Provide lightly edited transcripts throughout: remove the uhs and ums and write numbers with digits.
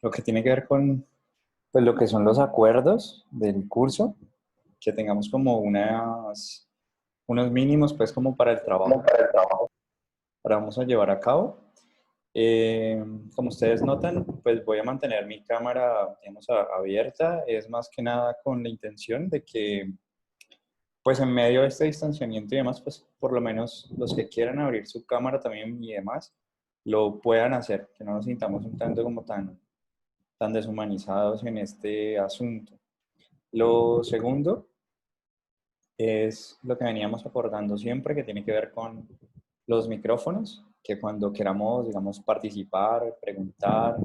lo que tiene que ver con pues, lo que son los acuerdos del curso, que tengamos como unos mínimos pues como para el trabajo que vamos a llevar a cabo. Como ustedes notan, pues voy a mantener mi cámara, digamos, abierta. Es más que nada con la intención de que, pues en medio de este distanciamiento y demás, pues por lo menos los que quieran abrir su cámara también y demás, lo puedan hacer, que no nos sintamos un tanto como tan deshumanizados en este asunto. Lo segundo es lo que veníamos acordando siempre, que tiene que ver con los micrófonos, que cuando queramos, digamos, participar, preguntar,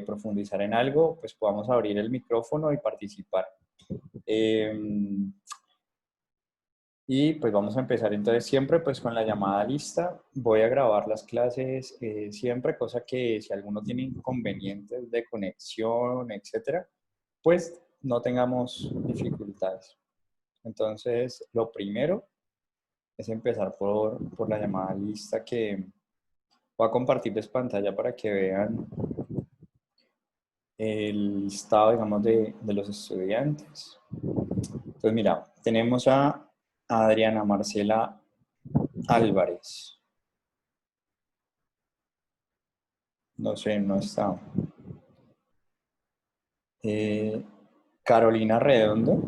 profundizar en algo, pues podamos abrir el micrófono y participar. Y pues vamos a empezar entonces siempre pues con la llamada lista. Voy a grabar las clases siempre, cosa que si alguno tiene inconvenientes de conexión, etcétera, pues no tengamos dificultades. Entonces, lo primero es empezar por la llamada lista que voy a compartirles pantalla para que vean el listado, digamos, de los estudiantes. Entonces, mira, tenemos a Adriana Marcela Álvarez. No sé, no está. Carolina Redondo.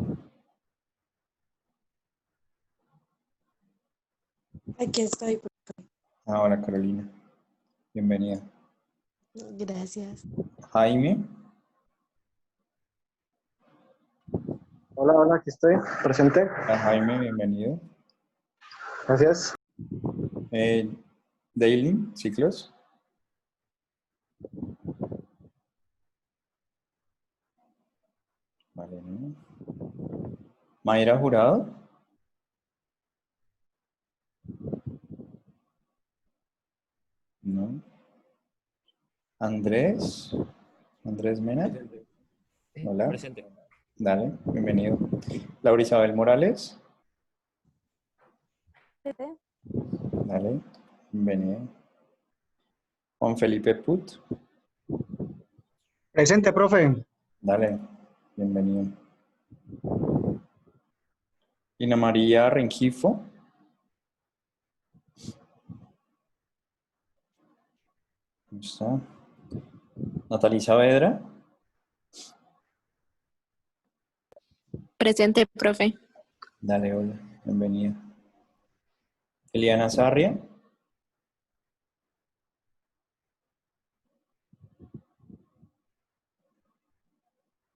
Aquí estoy, profe. Hola, Carolina. Bienvenida. Gracias. Jaime. Hola, hola, aquí estoy, presente. Hola, Jaime, bienvenido. Gracias. Daylin, Ciclos. Vale, ¿no? Mayra Jurado. No. Andrés. Andrés Mena. Presente. Hola. Presente. Dale, bienvenido. Laura Isabel Morales. Dale, bienvenido. Juan Felipe Put. Presente, profe. Dale, bienvenido. Ina María Rengifo. ¿Cómo está? Natalia Saavedra. Presente, profe. Dale, hola, bienvenida. Eliana Sarria.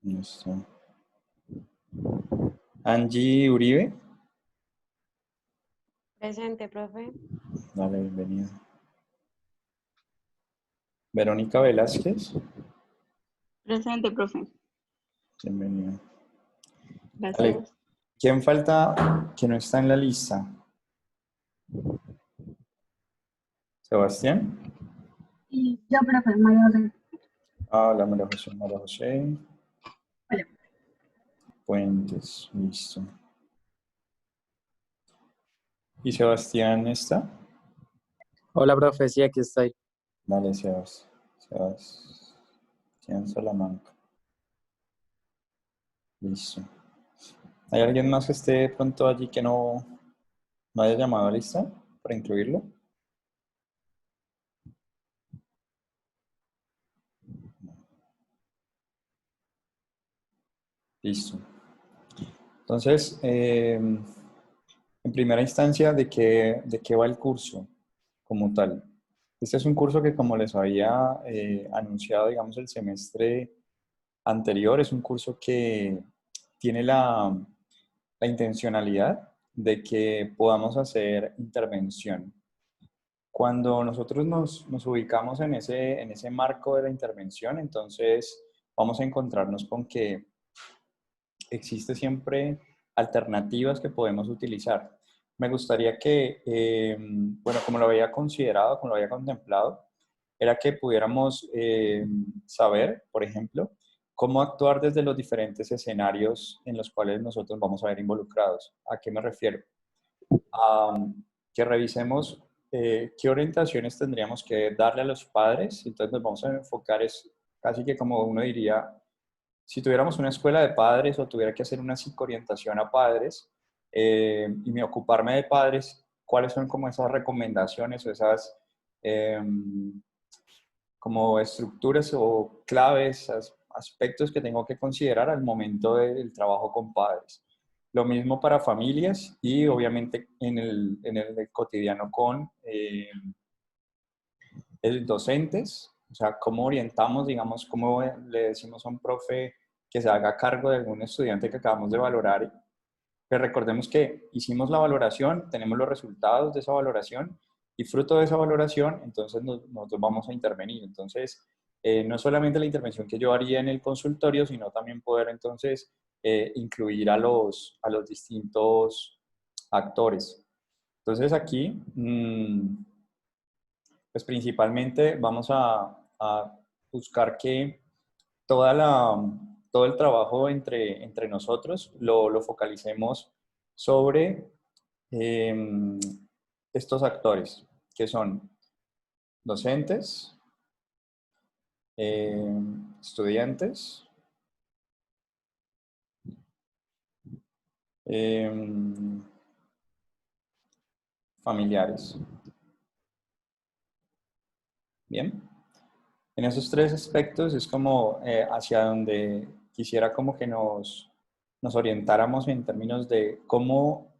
¿Cómo está? Angie Uribe. Presente, profe. Dale, bienvenida. Verónica Velázquez. Presente, profe. Bienvenida. Gracias. Dale. ¿Quién falta que no está en la lista? Sebastián. Y yo, profe, María José. Hola, María José. María José. Hola. Puentes, listo. ¿Y Sebastián está? Hola, profe, sí, aquí estoy. Dale, Sebastián Salamanca. Listo. ¿Hay alguien más que esté de pronto allí que no haya llamado a lista para incluirlo? Listo. Entonces, en primera instancia, ¿de qué va el curso como tal? Este es un curso que, como les había anunciado, digamos, el semestre anterior, es un curso que tiene la intencionalidad de que podamos hacer intervención. Cuando nosotros nos ubicamos en ese marco de la intervención, entonces vamos a encontrarnos con que existe siempre alternativas que podemos utilizar. Me gustaría que, bueno, como lo había considerado, como lo había contemplado, era que pudiéramos saber, por ejemplo, cómo actuar desde los diferentes escenarios en los cuales nosotros vamos a ver involucrados. ¿A qué me refiero? Que revisemos qué orientaciones tendríamos que darle a los padres. Entonces nos vamos a enfocar casi que como uno diría, si tuviéramos una escuela de padres o tuviera que hacer una psicoorientación a padres y me ocuparme de padres, ¿cuáles son como esas recomendaciones o esas como estructuras o claves, aspectos que tengo que considerar al momento del trabajo con padres? Lo mismo para familias y obviamente en el cotidiano con docentes, o sea, cómo orientamos, digamos, cómo le decimos a un profe que se haga cargo de algún estudiante que acabamos de valorar. Pero recordemos que hicimos la valoración, tenemos los resultados de esa valoración y fruto de esa valoración, entonces nosotros vamos a intervenir. Entonces, no solamente la intervención que yo haría en el consultorio, sino también poder entonces incluir a los distintos actores. Entonces aquí, pues principalmente vamos a buscar que todo el trabajo entre nosotros lo focalicemos sobre estos actores, que son docentes, estudiantes, familiares. Bien. En esos tres aspectos es como hacia donde quisiera como que nos orientáramos en términos de cómo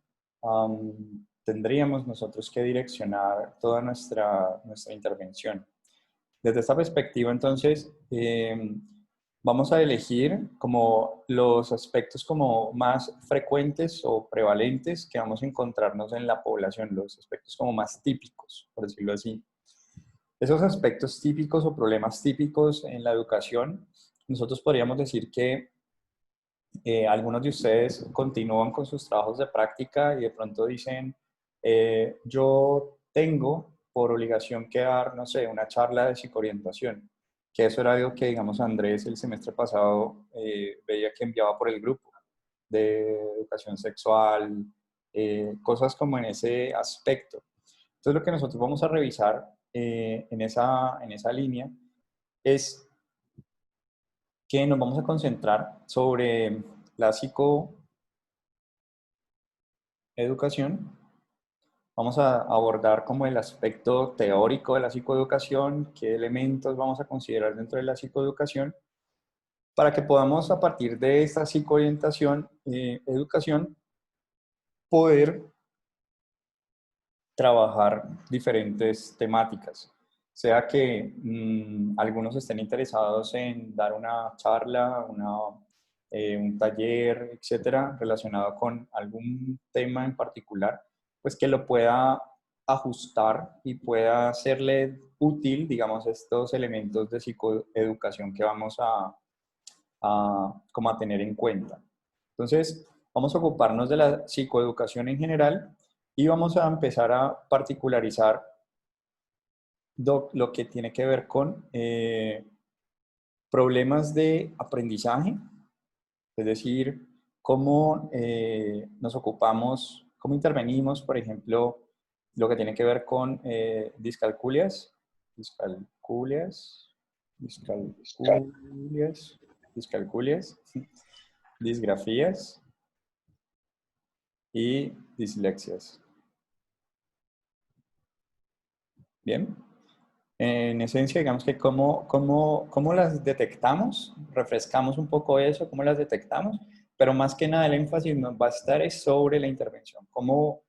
tendríamos nosotros que direccionar toda nuestra intervención. Desde esta perspectiva, entonces, vamos a elegir como los aspectos como más frecuentes o prevalentes que vamos a encontrarnos en la población, los aspectos como más típicos, por decirlo así. Esos aspectos típicos o problemas típicos en la educación, nosotros podríamos decir que algunos de ustedes continúan con sus trabajos de práctica y de pronto dicen, yo tengo por obligación que dar, no sé, una charla de psicoorientación, que eso era algo que, digamos, Andrés el semestre pasado veía que enviaba por el grupo de educación sexual, cosas como en ese aspecto. Entonces, lo que nosotros vamos a revisar en esa línea es que nos vamos a concentrar sobre la psicoeducación. Vamos a abordar como el aspecto teórico de la psicoeducación, qué elementos vamos a considerar dentro de la psicoeducación, para que podamos a partir de esta psicoorientación, educación, poder trabajar diferentes temáticas. Sea que algunos estén interesados en dar una charla, un taller, etcétera, relacionado con algún tema en particular, pues que lo pueda ajustar y pueda hacerle útil, digamos, estos elementos de psicoeducación que vamos como a tener en cuenta. Entonces, vamos a ocuparnos de la psicoeducación en general y vamos a empezar a particularizar lo que tiene que ver con problemas de aprendizaje, es decir, cómo nos ocupamos, cómo intervenimos, por ejemplo, lo que tiene que ver con discalculias, disgrafías y dislexias. Bien. En esencia, digamos que cómo las detectamos, refrescamos un poco eso, cómo las detectamos, pero más que nada el énfasis nos va a estar es sobre la intervención, cómo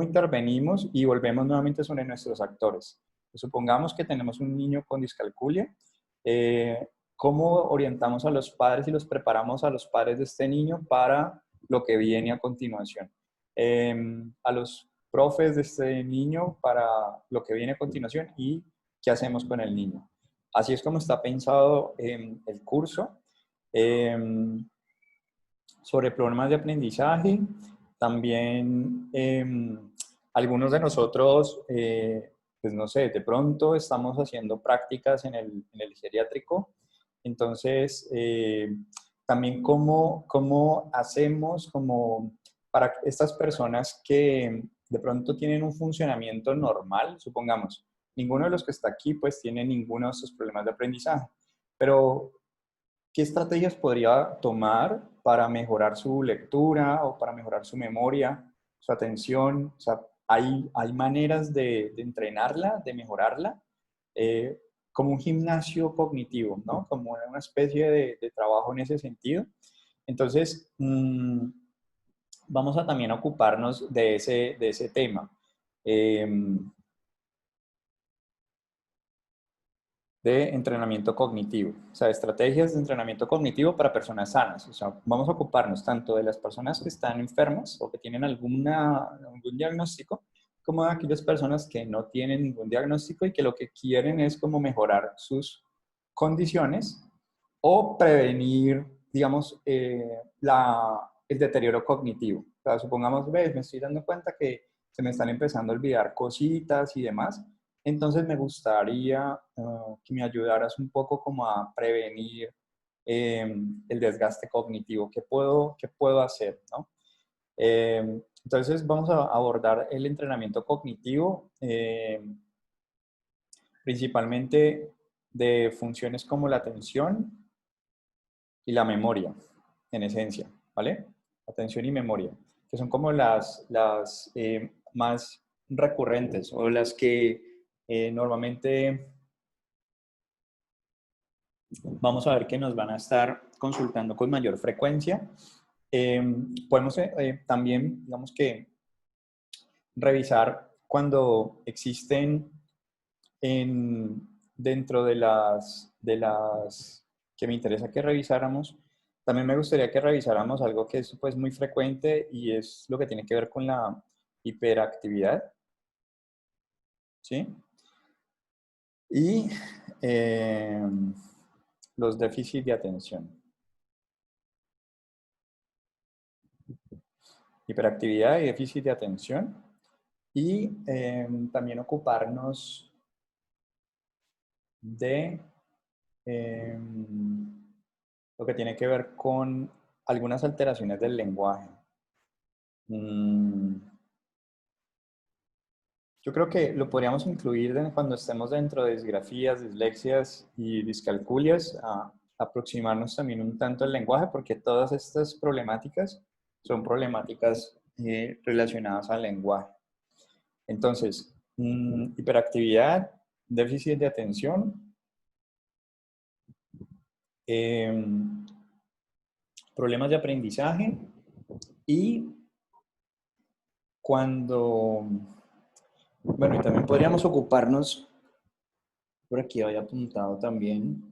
intervenimos y volvemos nuevamente sobre nuestros actores. Supongamos que tenemos un niño con discalculia, ¿cómo orientamos a los padres y los preparamos a los padres de este niño para lo que viene a continuación? A los profes de este niño para lo que viene a continuación y qué hacemos con el niño. Así es como está pensado el curso. Sobre problemas de aprendizaje, también algunos de nosotros, pues no sé, de pronto estamos haciendo prácticas en el geriátrico, entonces también cómo hacemos como para estas personas que de pronto tienen un funcionamiento normal, supongamos, ninguno de los que está aquí pues tiene ninguno de estos problemas de aprendizaje, pero ¿qué estrategias podría tomar para mejorar su lectura o para mejorar su memoria, su atención? O sea, hay maneras de entrenarla, de mejorarla, eh, como un gimnasio cognitivo, ¿no? Como una especie de trabajo en ese sentido. Entonces, vamos a también ocuparnos de ese tema. De entrenamiento cognitivo, o sea, estrategias de entrenamiento cognitivo para personas sanas. O sea, vamos a ocuparnos tanto de las personas que están enfermas o que tienen algún diagnóstico, como de aquellas personas que no tienen ningún diagnóstico y que lo que quieren es como mejorar sus condiciones o prevenir, digamos, el deterioro cognitivo. O sea, supongamos, ves, me estoy dando cuenta que se me están empezando a olvidar cositas y demás. Entonces me gustaría que me ayudaras un poco como a prevenir el desgaste cognitivo. Qué puedo hacer? ¿No? Entonces vamos a abordar el entrenamiento cognitivo principalmente de funciones como la atención y la memoria, en esencia, ¿vale? Atención y memoria, que son como las más recurrentes o las que normalmente vamos a ver que nos van a estar consultando con mayor frecuencia. Podemos también, digamos que, revisar cuando existen dentro de las que me interesa que revisáramos. También me gustaría que revisáramos algo que es pues muy frecuente y es lo que tiene que ver con la hiperactividad, ¿sí? Y los déficits de atención. Hiperactividad y déficit de atención. Y también ocuparnos de lo que tiene que ver con algunas alteraciones del lenguaje. Yo creo que lo podríamos incluir cuando estemos dentro de disgrafías, dislexias y discalculias, a aproximarnos también un tanto al lenguaje, porque todas estas problemáticas son problemáticas relacionadas al lenguaje. Entonces, hiperactividad, déficit de atención, problemas de aprendizaje y cuando, bueno, y también podríamos ocuparnos, por aquí había apuntado también,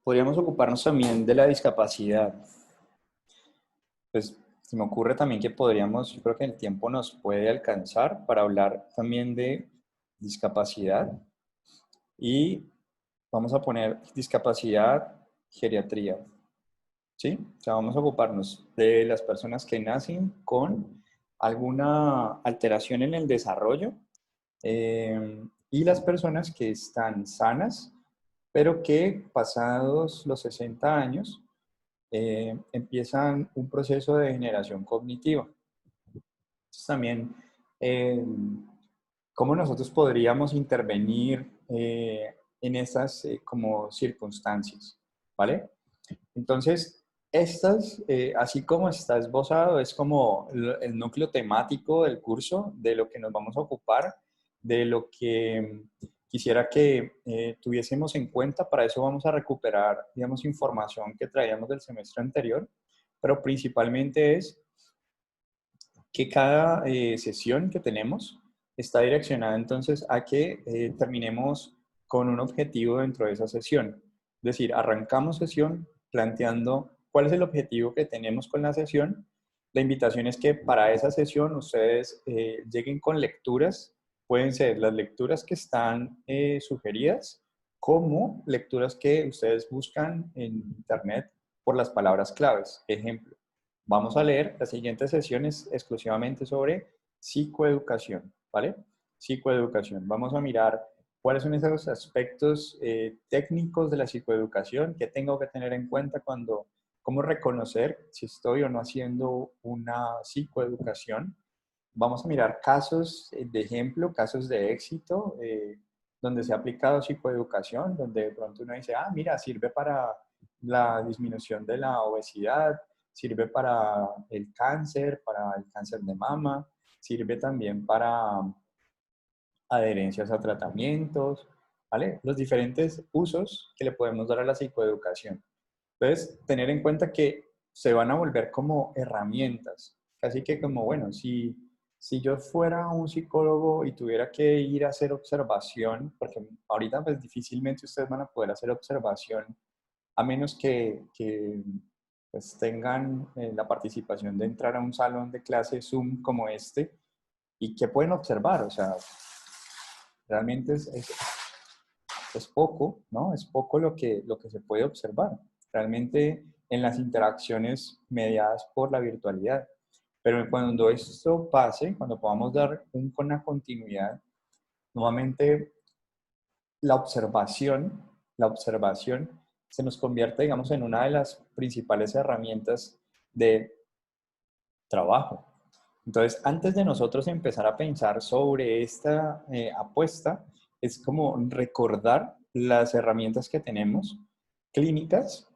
podríamos ocuparnos también de la discapacidad. Pues se me ocurre también que podríamos, yo creo que el tiempo nos puede alcanzar para hablar también de discapacidad y vamos a poner discapacidad, geriatría. ¿Sí? O sea, vamos a ocuparnos de las personas que nacen con alguna alteración en el desarrollo y las personas que están sanas, pero que pasados los 60 años empiezan un proceso de degeneración cognitiva. Entonces, también, ¿cómo nosotros podríamos intervenir en esas como circunstancias? ¿Vale? Entonces, estas, así como está esbozado, es como el núcleo temático del curso, de lo que nos vamos a ocupar, de lo que quisiera que tuviésemos en cuenta. Para eso vamos a recuperar, digamos, información que traíamos del semestre anterior, pero principalmente es que cada sesión que tenemos está direccionada entonces a que terminemos con un objetivo dentro de esa sesión. Es decir, arrancamos sesión planteando cuál es el objetivo que tenemos con la sesión. La invitación es que para esa sesión ustedes lleguen con lecturas. Pueden ser las lecturas que están sugeridas como lecturas que ustedes buscan en internet por las palabras claves. Ejemplo, vamos a leer las siguientes sesiones exclusivamente sobre psicoeducación, ¿vale? Psicoeducación. Vamos a mirar cuáles son esos aspectos técnicos de la psicoeducación que tengo que tener en cuenta cuando, cómo reconocer si estoy o no haciendo una psicoeducación. Vamos a mirar casos de ejemplo, casos de éxito, donde se ha aplicado psicoeducación, donde de pronto uno dice, ah, mira, sirve para la disminución de la obesidad, sirve para el cáncer de mama, sirve también para adherencias a tratamientos, ¿vale? Los diferentes usos que le podemos dar a la psicoeducación. Entonces, tener en cuenta que se van a volver como herramientas, casi que como, bueno, si yo fuera un psicólogo y tuviera que ir a hacer observación, porque ahorita pues difícilmente ustedes van a poder hacer observación a menos que pues, tengan la participación de entrar a un salón de clase Zoom como este y que pueden observar, o sea, realmente es poco, ¿no? Es poco lo que se puede observar, realmente en las interacciones mediadas por la virtualidad. Pero cuando esto pase, cuando podamos dar una continuidad, nuevamente la observación se nos convierte, digamos, en una de las principales herramientas de trabajo. Entonces, antes de nosotros empezar a pensar sobre esta apuesta, es como recordar las herramientas que tenemos clínicas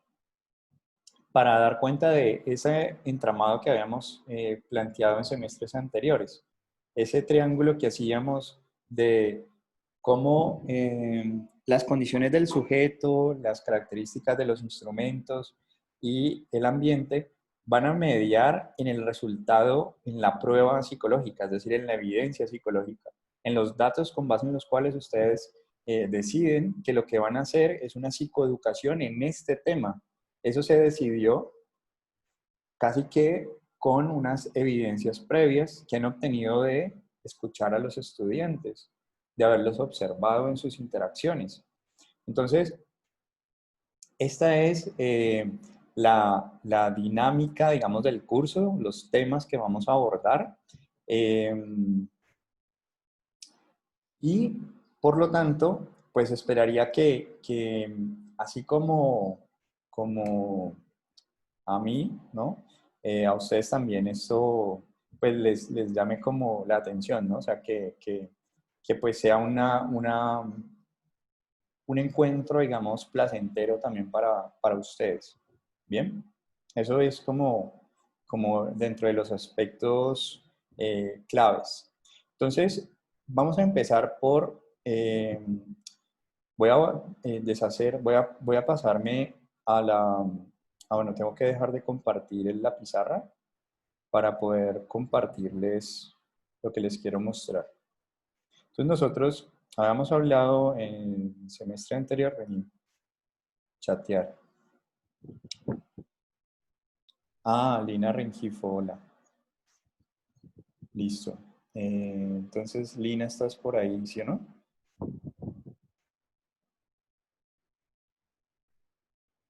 para dar cuenta de ese entramado que habíamos planteado en semestres anteriores. Ese triángulo que hacíamos de cómo las condiciones del sujeto, las características de los instrumentos y el ambiente van a mediar en el resultado, en la prueba psicológica, es decir, en la evidencia psicológica, en los datos con base en los cuales ustedes deciden que lo que van a hacer es una psicoeducación en este tema. Eso se decidió casi que con unas evidencias previas que han obtenido de escuchar a los estudiantes, de haberlos observado en sus interacciones. Entonces, esta es la dinámica, digamos, del curso, los temas que vamos a abordar. Y, por lo tanto, pues esperaría que así como a mí, ¿no? A ustedes también esto pues les llame como la atención, ¿no? O sea, que pues sea un encuentro, digamos, placentero también para ustedes. ¿Bien? Eso es como dentro de los aspectos claves. Entonces, vamos a empezar por, voy a voy a pasarme a bueno, tengo que dejar de compartir la pizarra para poder compartirles lo que les quiero mostrar. Entonces nosotros habíamos hablado en el semestre anterior, vení, chatear. Ah, Lina Rengifo, hola. Listo. Entonces, Lina, ¿estás por ahí, sí o no?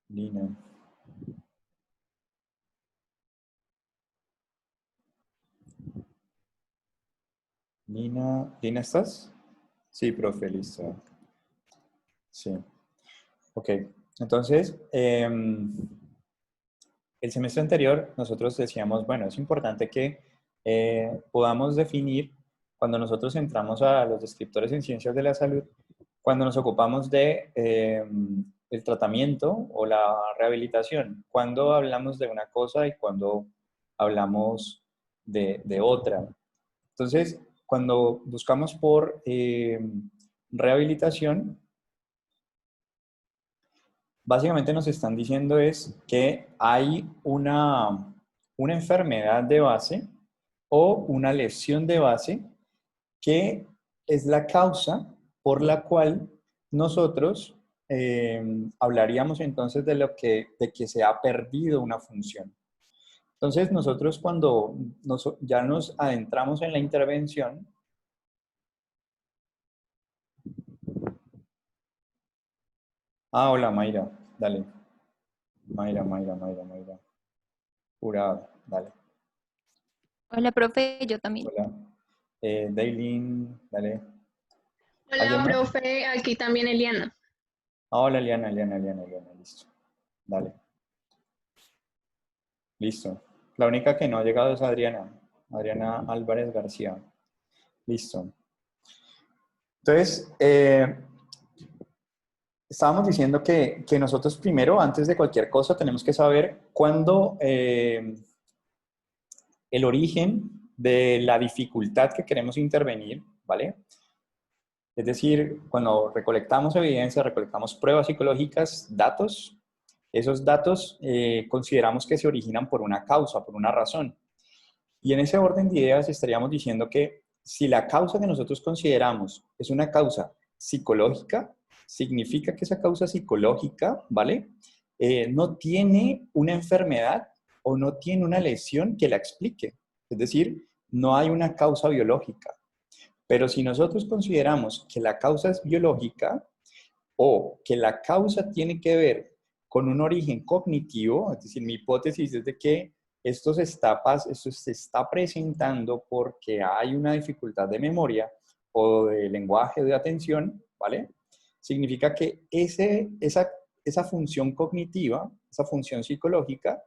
Lina. Lina, ¿estás? Sí, profe, listo. Sí. Ok. Entonces, el semestre anterior nosotros decíamos, bueno, es importante que podamos definir cuando nosotros entramos a los descriptores en ciencias de la salud, cuando nos ocupamos de el tratamiento o la rehabilitación, cuando hablamos de una cosa y cuando hablamos de otra. Entonces, cuando buscamos por rehabilitación, básicamente nos están diciendo es que hay una enfermedad de base o una lesión de base que es la causa por la cual nosotros hablaríamos entonces de que se ha perdido una función. Entonces nosotros cuando ya nos adentramos en la intervención, hola Mayra, dale. Mayra. Pura, dale. Hola, profe, yo también. Hola. Daylin, dale. Hola, profe, aquí también Eliana. Hola, Liana, listo. Dale. Listo. La única que no ha llegado es Adriana Álvarez García. Listo. Entonces, estábamos diciendo que nosotros primero, antes de cualquier cosa, tenemos que saber cuándo el origen de la dificultad que queremos intervenir, ¿vale? Es decir, cuando recolectamos evidencia, recolectamos pruebas psicológicas, datos, esos datos consideramos que se originan por una causa, por una razón. Y en ese orden de ideas estaríamos diciendo que si la causa que nosotros consideramos es una causa psicológica, significa que esa causa psicológica, ¿vale? No tiene una enfermedad o no tiene una lesión que la explique. Es decir, no hay una causa biológica. Pero si nosotros consideramos que la causa es biológica o que la causa tiene que ver con un origen cognitivo, es decir, mi hipótesis es de que esto se está presentando porque hay una dificultad de memoria o de lenguaje o de atención, ¿vale? Significa que esa función cognitiva, esa función psicológica,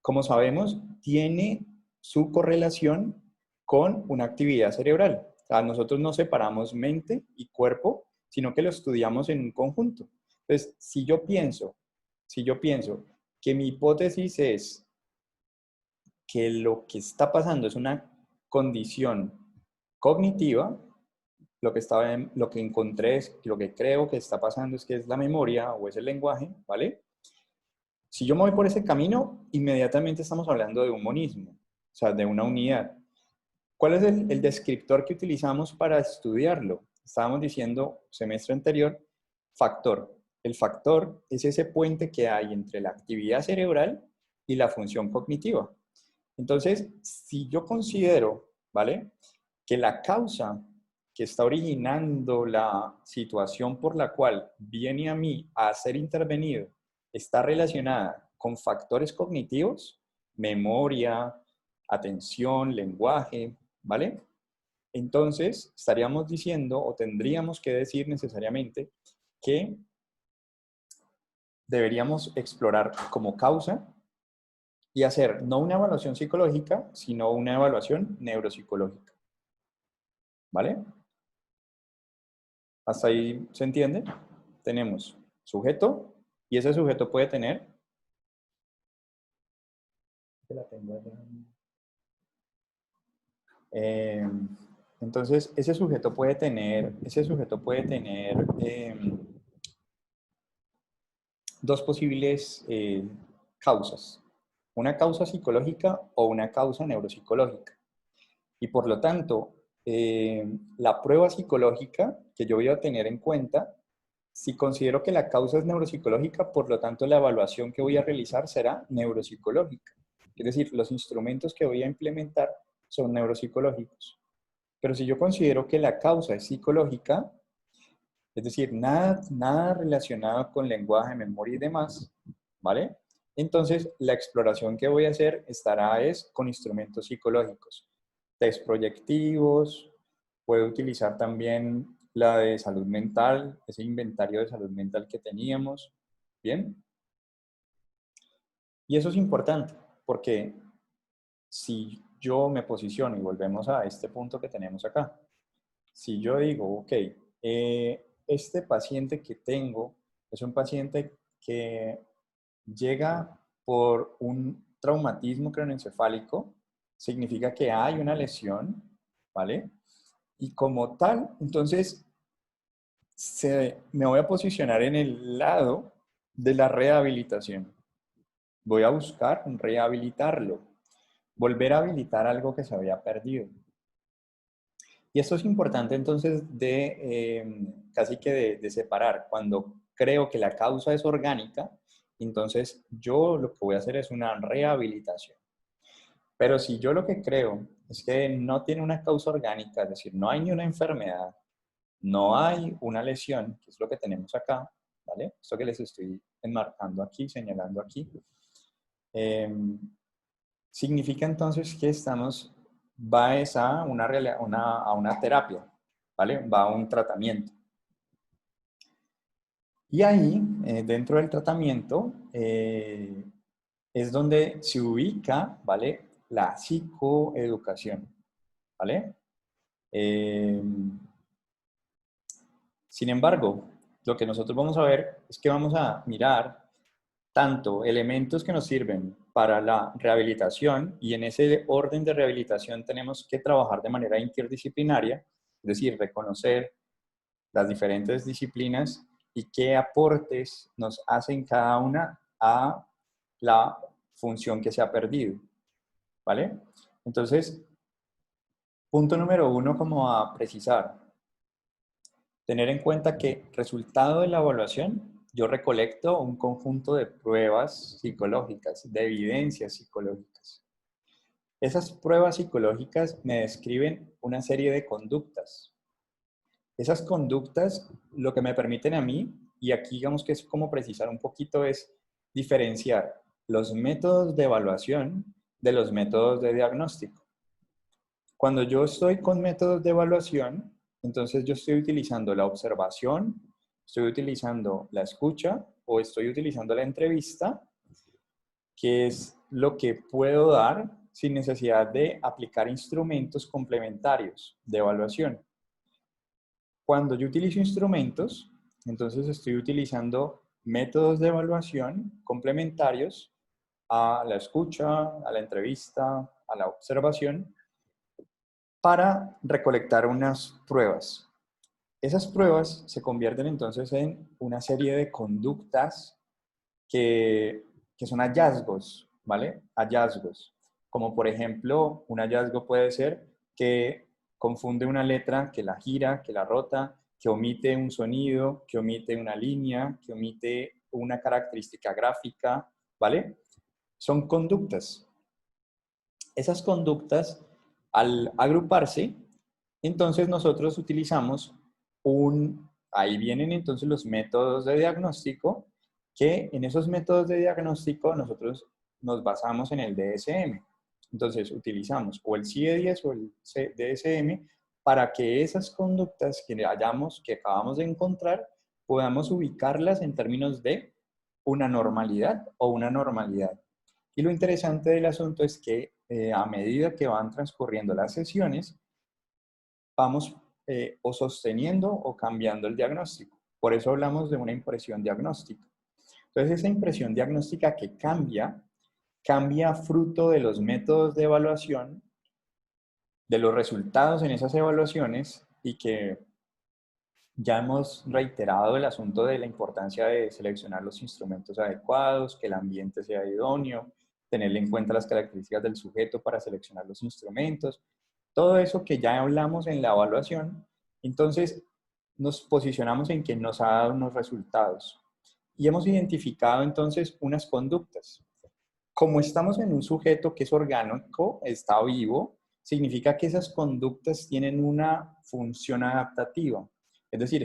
como sabemos, tiene su correlación con una actividad cerebral. O sea, nosotros no separamos mente y cuerpo, sino que lo estudiamos en un conjunto. Entonces, si yo pienso que mi hipótesis es que lo que está pasando es una condición cognitiva, lo que encontré es, lo que creo que está pasando es que es la memoria o es el lenguaje, ¿vale? Si yo me voy por ese camino, inmediatamente estamos hablando de un monismo, o sea, de una unidad. ¿Cuál es el descriptor que utilizamos para estudiarlo? Estábamos diciendo, semestre anterior, factor. El factor es ese puente que hay entre la actividad cerebral y la función cognitiva. Entonces, si yo considero, ¿vale?, que la causa que está originando la situación por la cual viene a mí a ser intervenido está relacionada con factores cognitivos, memoria, atención, lenguaje, ¿vale? Entonces, estaríamos diciendo o tendríamos que decir necesariamente que deberíamos explorar como causa y hacer no una evaluación psicológica, sino una evaluación neuropsicológica. ¿Vale? ¿Hasta ahí se entiende? Tenemos sujeto y ese sujeto puede tener... Entonces, ese sujeto puede tener dos posibles causas. Una causa psicológica o una causa neuropsicológica. Y por lo tanto, la prueba psicológica que yo voy a tener en cuenta, si considero que la causa es neuropsicológica, por lo tanto la evaluación que voy a realizar será neuropsicológica. Es decir, los instrumentos que voy a implementar son neuropsicológicos. Pero si yo considero que la causa es psicológica, es decir, nada relacionado con lenguaje, memoria y demás, ¿vale? Entonces, la exploración que voy a hacer estará con instrumentos psicológicos. Test proyectivos, puedo utilizar también la de salud mental, ese inventario de salud mental que teníamos, ¿bien? Y eso es importante, porque si yo me posiciono, y volvemos a este punto que tenemos acá, si yo digo, ok, este paciente que tengo es un paciente que llega por un traumatismo craneoencefálico, significa que hay una lesión, ¿vale? Y como tal, entonces, me voy a posicionar en el lado de la rehabilitación. Voy a buscar rehabilitarlo, volver a habilitar algo que se había perdido. Y esto es importante entonces casi que de separar. Cuando creo que la causa es orgánica, entonces yo lo que voy a hacer es una rehabilitación. Pero si yo lo que creo es que no tiene una causa orgánica, es decir, no hay ni una enfermedad, no hay una lesión, que es lo que tenemos acá, ¿vale? Esto que les estoy enmarcando aquí, señalando aquí, significa entonces que va a una terapia, ¿vale? Va a un tratamiento. Y ahí, dentro del tratamiento, es donde se ubica, ¿vale?, la psicoeducación, ¿vale? Sin embargo, lo que nosotros vamos a ver es que vamos a mirar tanto elementos que nos sirven para la rehabilitación, y en ese orden de rehabilitación tenemos que trabajar de manera interdisciplinaria, es decir, reconocer las diferentes disciplinas y qué aportes nos hacen cada una a la función que se ha perdido, ¿vale? Entonces, punto número 1 como a precisar. Tener en cuenta que resultado de la evaluación, yo recolecto un conjunto de pruebas psicológicas, de evidencias psicológicas. Esas pruebas psicológicas me describen una serie de conductas. Esas conductas lo que me permiten a mí, y aquí digamos que es como precisar un poquito, es diferenciar los métodos de evaluación de los métodos de diagnóstico. Cuando yo estoy con métodos de evaluación, entonces yo estoy utilizando la observación, estoy utilizando la escucha o estoy utilizando la entrevista, que es lo que puedo dar sin necesidad de aplicar instrumentos complementarios de evaluación. Cuando yo utilizo instrumentos, entonces estoy utilizando métodos de evaluación complementarios a la escucha, a la entrevista, a la observación, para recolectar unas pruebas. Esas pruebas se convierten entonces en una serie de conductas que son hallazgos, ¿vale? Hallazgos. Como por ejemplo, un hallazgo puede ser que confunde una letra, que la gira, que la rota, que omite un sonido, que omite una línea, que omite una característica gráfica, ¿vale? Son conductas. Esas conductas, al agruparse, entonces nosotros utilizamos ahí vienen entonces los métodos de diagnóstico, que en esos métodos de diagnóstico nosotros nos basamos en el DSM. Entonces utilizamos o el CIE-10 o el DSM para que esas conductas que acabamos de encontrar, podamos ubicarlas en términos de una normalidad o una normalidad. Y lo interesante del asunto es que a medida que van transcurriendo las sesiones, vamos o sosteniendo o cambiando el diagnóstico. Por eso hablamos de una impresión diagnóstica. Entonces, esa impresión diagnóstica que cambia fruto de los métodos de evaluación, de los resultados en esas evaluaciones, y que ya hemos reiterado el asunto de la importancia de seleccionar los instrumentos adecuados, que el ambiente sea idóneo, tener en cuenta las características del sujeto para seleccionar los instrumentos, todo eso que ya hablamos en la evaluación. Entonces nos posicionamos en que nos ha dado unos resultados y hemos identificado entonces unas conductas. Como estamos en un sujeto que es orgánico, está vivo, significa que esas conductas tienen una función adaptativa. Es decir,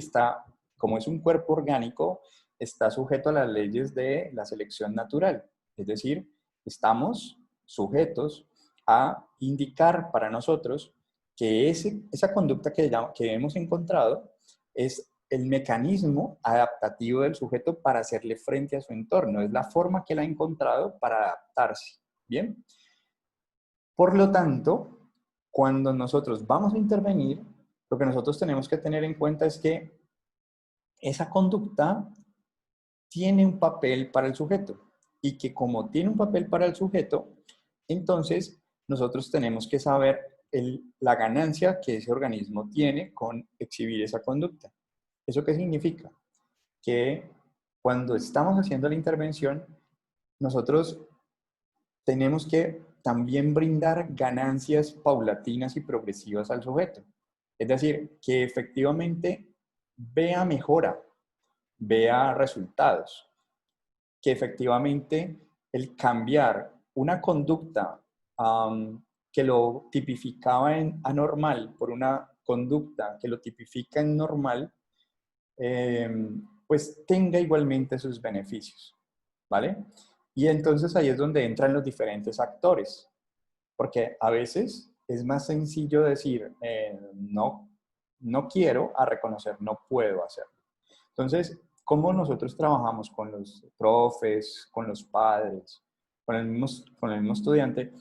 como es un cuerpo orgánico, está sujeto a las leyes de la selección natural. Es decir, estamos sujetos a indicar para nosotros que esa conducta que hemos encontrado es el mecanismo adaptativo del sujeto para hacerle frente a su entorno. Es la forma que él ha encontrado para adaptarse. ¿Bien? Por lo tanto, cuando nosotros vamos a intervenir, lo que nosotros tenemos que tener en cuenta es que esa conducta tiene un papel para el sujeto, y que como tiene un papel para el sujeto, entonces nosotros tenemos que saber la ganancia que ese organismo tiene con exhibir esa conducta. ¿Eso qué significa? Que cuando estamos haciendo la intervención, nosotros tenemos que también brindar ganancias paulatinas y progresivas al sujeto. Es decir, que efectivamente vea mejora, vea resultados, que efectivamente el cambiar una conducta que lo tipificaba en anormal por una conducta que lo tipifica en normal, pues tenga igualmente sus beneficios, ¿vale? Y entonces ahí es donde entran los diferentes actores, porque a veces es más sencillo decir no quiero, a reconocer no puedo hacerlo. Entonces, ¿cómo nosotros trabajamos con los profes, con los padres, con el mismo estudiante,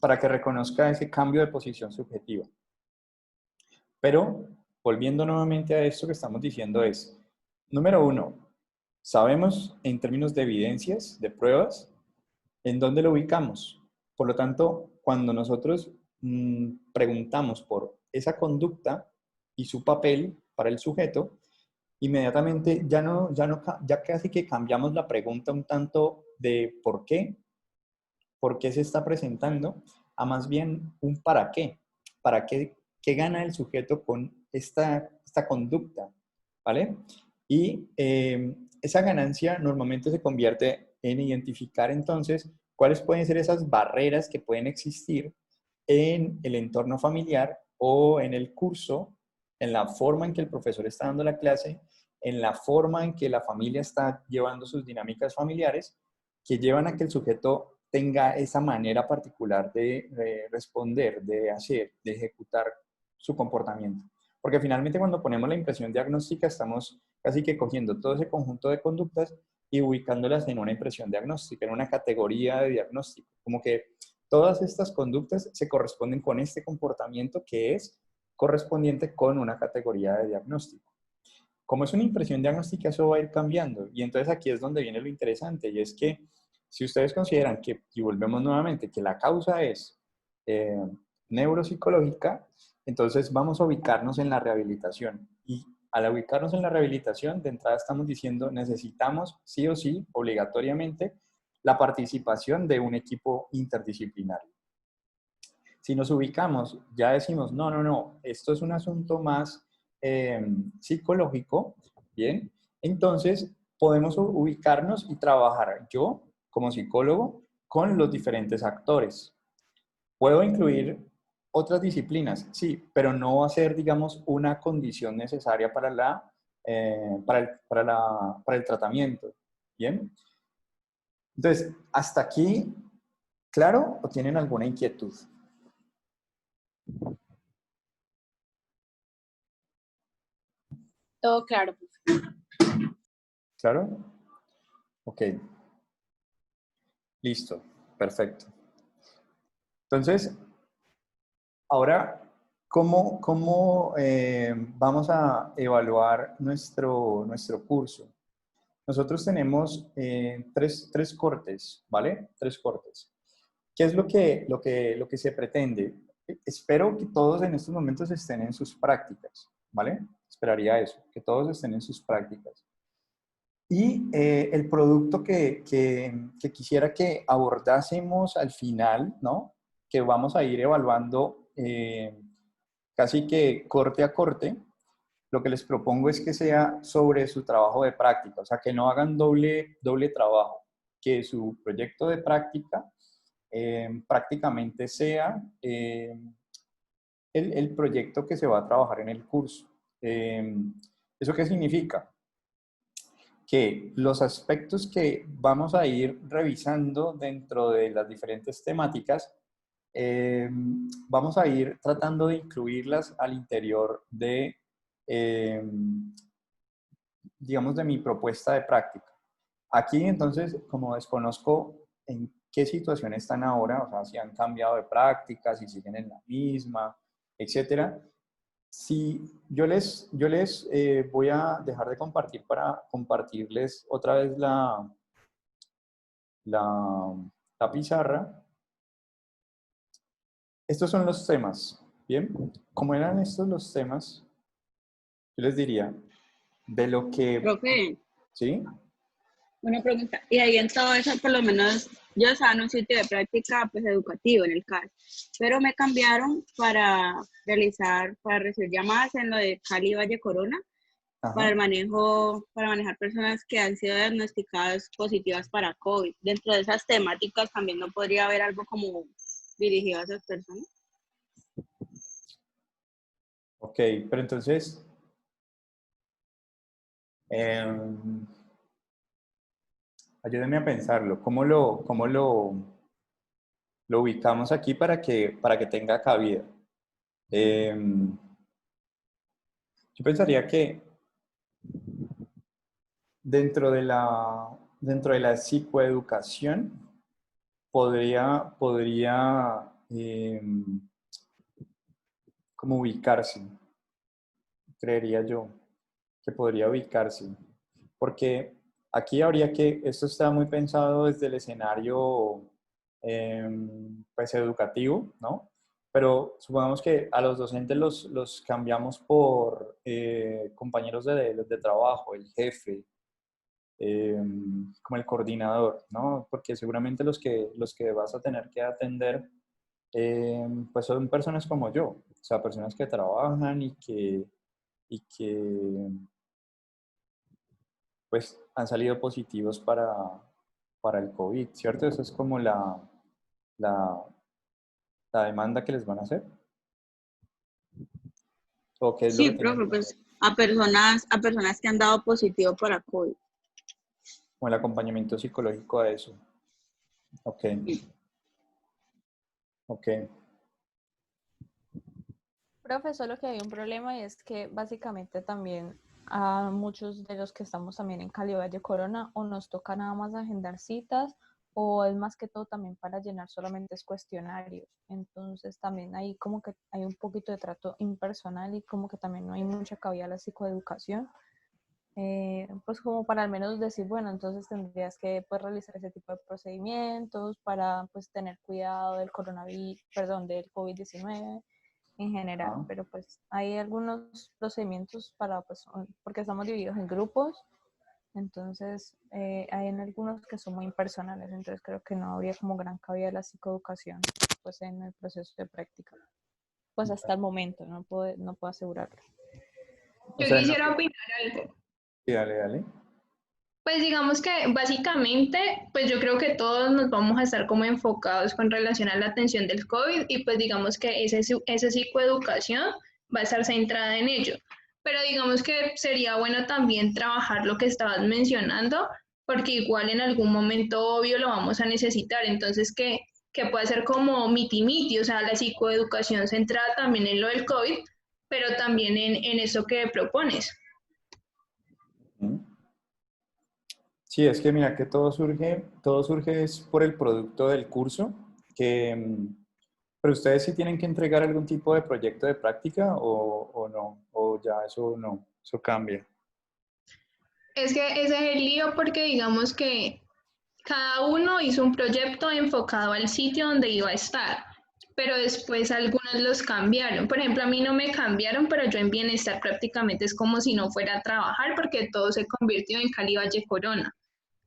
para que reconozca ese cambio de posición subjetiva? Pero, volviendo nuevamente a esto que estamos diciendo, es Número uno, sabemos en términos de evidencias, de pruebas, en dónde lo ubicamos. Por lo tanto, cuando nosotros preguntamos por esa conducta y su papel para el sujeto, inmediatamente ya casi que cambiamos la pregunta un tanto de por qué se está presentando, a más bien un para qué gana el sujeto con esta conducta, ¿vale? Y esa ganancia normalmente se convierte en identificar entonces cuáles pueden ser esas barreras que pueden existir en el entorno familiar o en el curso, en la forma en que el profesor está dando la clase, en la forma en que la familia está llevando sus dinámicas familiares, que llevan a que el sujeto tenga esa manera particular de responder, de hacer, de ejecutar su comportamiento. Porque finalmente cuando ponemos la impresión diagnóstica estamos casi que cogiendo todo ese conjunto de conductas y ubicándolas en una impresión diagnóstica, en una categoría de diagnóstico. Como que todas estas conductas se corresponden con este comportamiento que es correspondiente con una categoría de diagnóstico. Como es una impresión diagnóstica, eso va a ir cambiando. Y entonces aquí es donde viene lo interesante, y es que si ustedes consideran que, y volvemos nuevamente, que la causa es neuropsicológica, entonces vamos a ubicarnos en la rehabilitación. Y al ubicarnos en la rehabilitación, de entrada estamos diciendo, necesitamos sí o sí, obligatoriamente, la participación de un equipo interdisciplinario. Si nos ubicamos, ya decimos, no, esto es un asunto más psicológico, ¿bien? Entonces, podemos ubicarnos y trabajar yo, como psicólogo, con los diferentes actores. Puedo incluir otras disciplinas, sí, pero no va a ser, digamos, una condición necesaria para el tratamiento, ¿bien? Entonces, hasta aquí, ¿claro? ¿O tienen alguna inquietud? Todo claro, profe. ¿Claro? Ok. Listo. Perfecto. Entonces, ahora, ¿cómo vamos a evaluar nuestro curso? Nosotros tenemos tres cortes, ¿vale? Tres cortes. ¿Qué es lo que se pretende? Espero que todos en estos momentos estén en sus prácticas, ¿vale? Esperaría eso, que todos estén en sus prácticas. Y el producto que quisiera que abordásemos al final, ¿no? Que vamos a ir evaluando casi que corte a corte, lo que les propongo es que sea sobre su trabajo de práctica, o sea, que no hagan doble trabajo, que su proyecto de práctica prácticamente sea el proyecto que se va a trabajar en el curso. ¿Eso qué significa? Que los aspectos que vamos a ir revisando dentro de las diferentes temáticas, vamos a ir tratando de incluirlas al interior de, digamos, de mi propuesta de práctica. Aquí, entonces, como desconozco en qué situación están ahora, o sea, si han cambiado de práctica, si siguen en la misma, etcétera, si yo les voy a dejar de compartir para compartirles otra vez la, la pizarra. Estos son los temas, ¿bien? Como eran estos los temas, yo les diría, de lo que, Profe, ¿sí? una pregunta. Y ahí en todo eso, por lo menos, yo estaba en un sitio de práctica pues educativo en el CAS, pero me cambiaron para recibir llamadas en lo de Cali Valle Corona, para Ajá. el manejo, para manejar personas que han sido diagnosticadas positivas para COVID. Dentro de esas temáticas también no podría haber algo como dirigido a esas personas. Ok, pero entonces, ayúdenme a pensarlo. ¿Cómo lo ubicamos aquí para que tenga cabida? Yo pensaría que dentro de la psicoeducación podría como ubicarse, creería yo, que podría ubicarse. porque aquí habría que, esto está muy pensado desde el escenario pues educativo, ¿no? Pero supongamos que a los docentes los cambiamos por compañeros de trabajo, el jefe, como el coordinador, ¿no? Porque seguramente los que vas a tener que atender, pues son personas como yo, o sea, personas que trabajan y que pues han salido positivos para el COVID, ¿cierto? Esa es como la, la demanda que les van a hacer, o qué es lo Sí, que tienen profe, que hacer, pues a personas que han dado positivo para COVID. como el acompañamiento psicológico a eso. Ok, ok. Profe, solo que hay un problema y es que básicamente también a muchos de los que estamos también en Cali Valle Corona o nos toca nada más agendar citas o es más que todo también para llenar solamente cuestionarios. Entonces también hay como que hay un poquito de trato impersonal y como que también no hay mucha cabida a la psicoeducación. Pues como para al menos decir, bueno, entonces tendrías que pues, realizar ese tipo de procedimientos para pues tener cuidado del coronavirus, perdón, del COVID-19 en general, Ah, pero pues hay algunos procedimientos para, pues, porque estamos divididos en grupos, entonces hay en algunos que son muy impersonales, entonces creo que no habría como gran cabida de la psicoeducación pues en el proceso de práctica, pues hasta el momento, no puedo asegurarlo. o Yo sea, quisiera opinar algo. sí, dale, dale. Pues digamos que básicamente, pues yo creo que todos nos vamos a estar como enfocados con relación a la atención del COVID y pues digamos que esa psicoeducación va a estar centrada en ello. Pero digamos que sería bueno también trabajar lo que estabas mencionando, porque igual en algún momento obvio lo vamos a necesitar. Entonces, que puede ser como miti-miti, o sea, la psicoeducación centrada también en lo del COVID, pero también en eso que propones. Mm. Sí, es que mira que todo surge es por el producto del curso, que, pero ustedes sí tienen que entregar algún tipo de proyecto de práctica o no, o ya eso no, eso cambia. Es que ese es el lío porque digamos que cada uno hizo un proyecto enfocado al sitio donde iba a estar, pero después algunos los cambiaron. Por ejemplo, a mí no me cambiaron, pero yo en bienestar prácticamente es como si no fuera a trabajar porque todo se convirtió en Cali Valle Corona.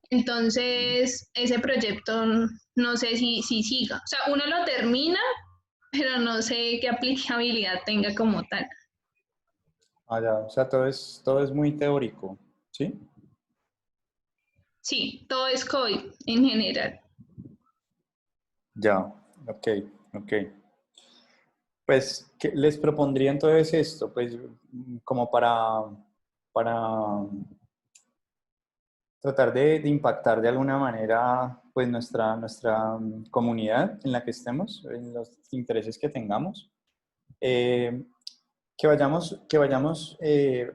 Entonces, ese proyecto no sé si siga. O sea, uno lo termina, pero no sé qué aplicabilidad tenga como tal. Ah, ya, o sea, todo es muy teórico, ¿sí? Sí, todo es COVID en general. Ya, ok, ok. Pues, ¿qué les propondría entonces esto? Pues, como para tratar de impactar de alguna manera, pues, nuestra comunidad en la que estemos, en los intereses que tengamos. Eh, que vayamos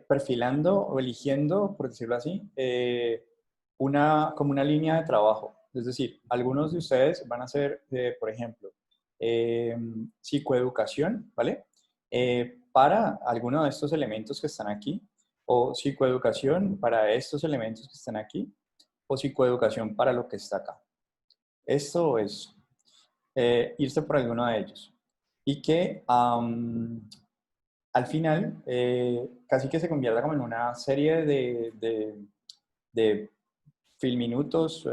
perfilando o eligiendo, por decirlo así, como una línea de trabajo. Es decir, algunos de ustedes van a hacer, por ejemplo, eh, psicoeducación, ¿vale? Para alguno de estos elementos que están aquí, o psicoeducación para estos elementos que están aquí, o psicoeducación para lo que está acá. Esto es irse por alguno de ellos. Y que al final casi que se convierta como en una serie de filminutos,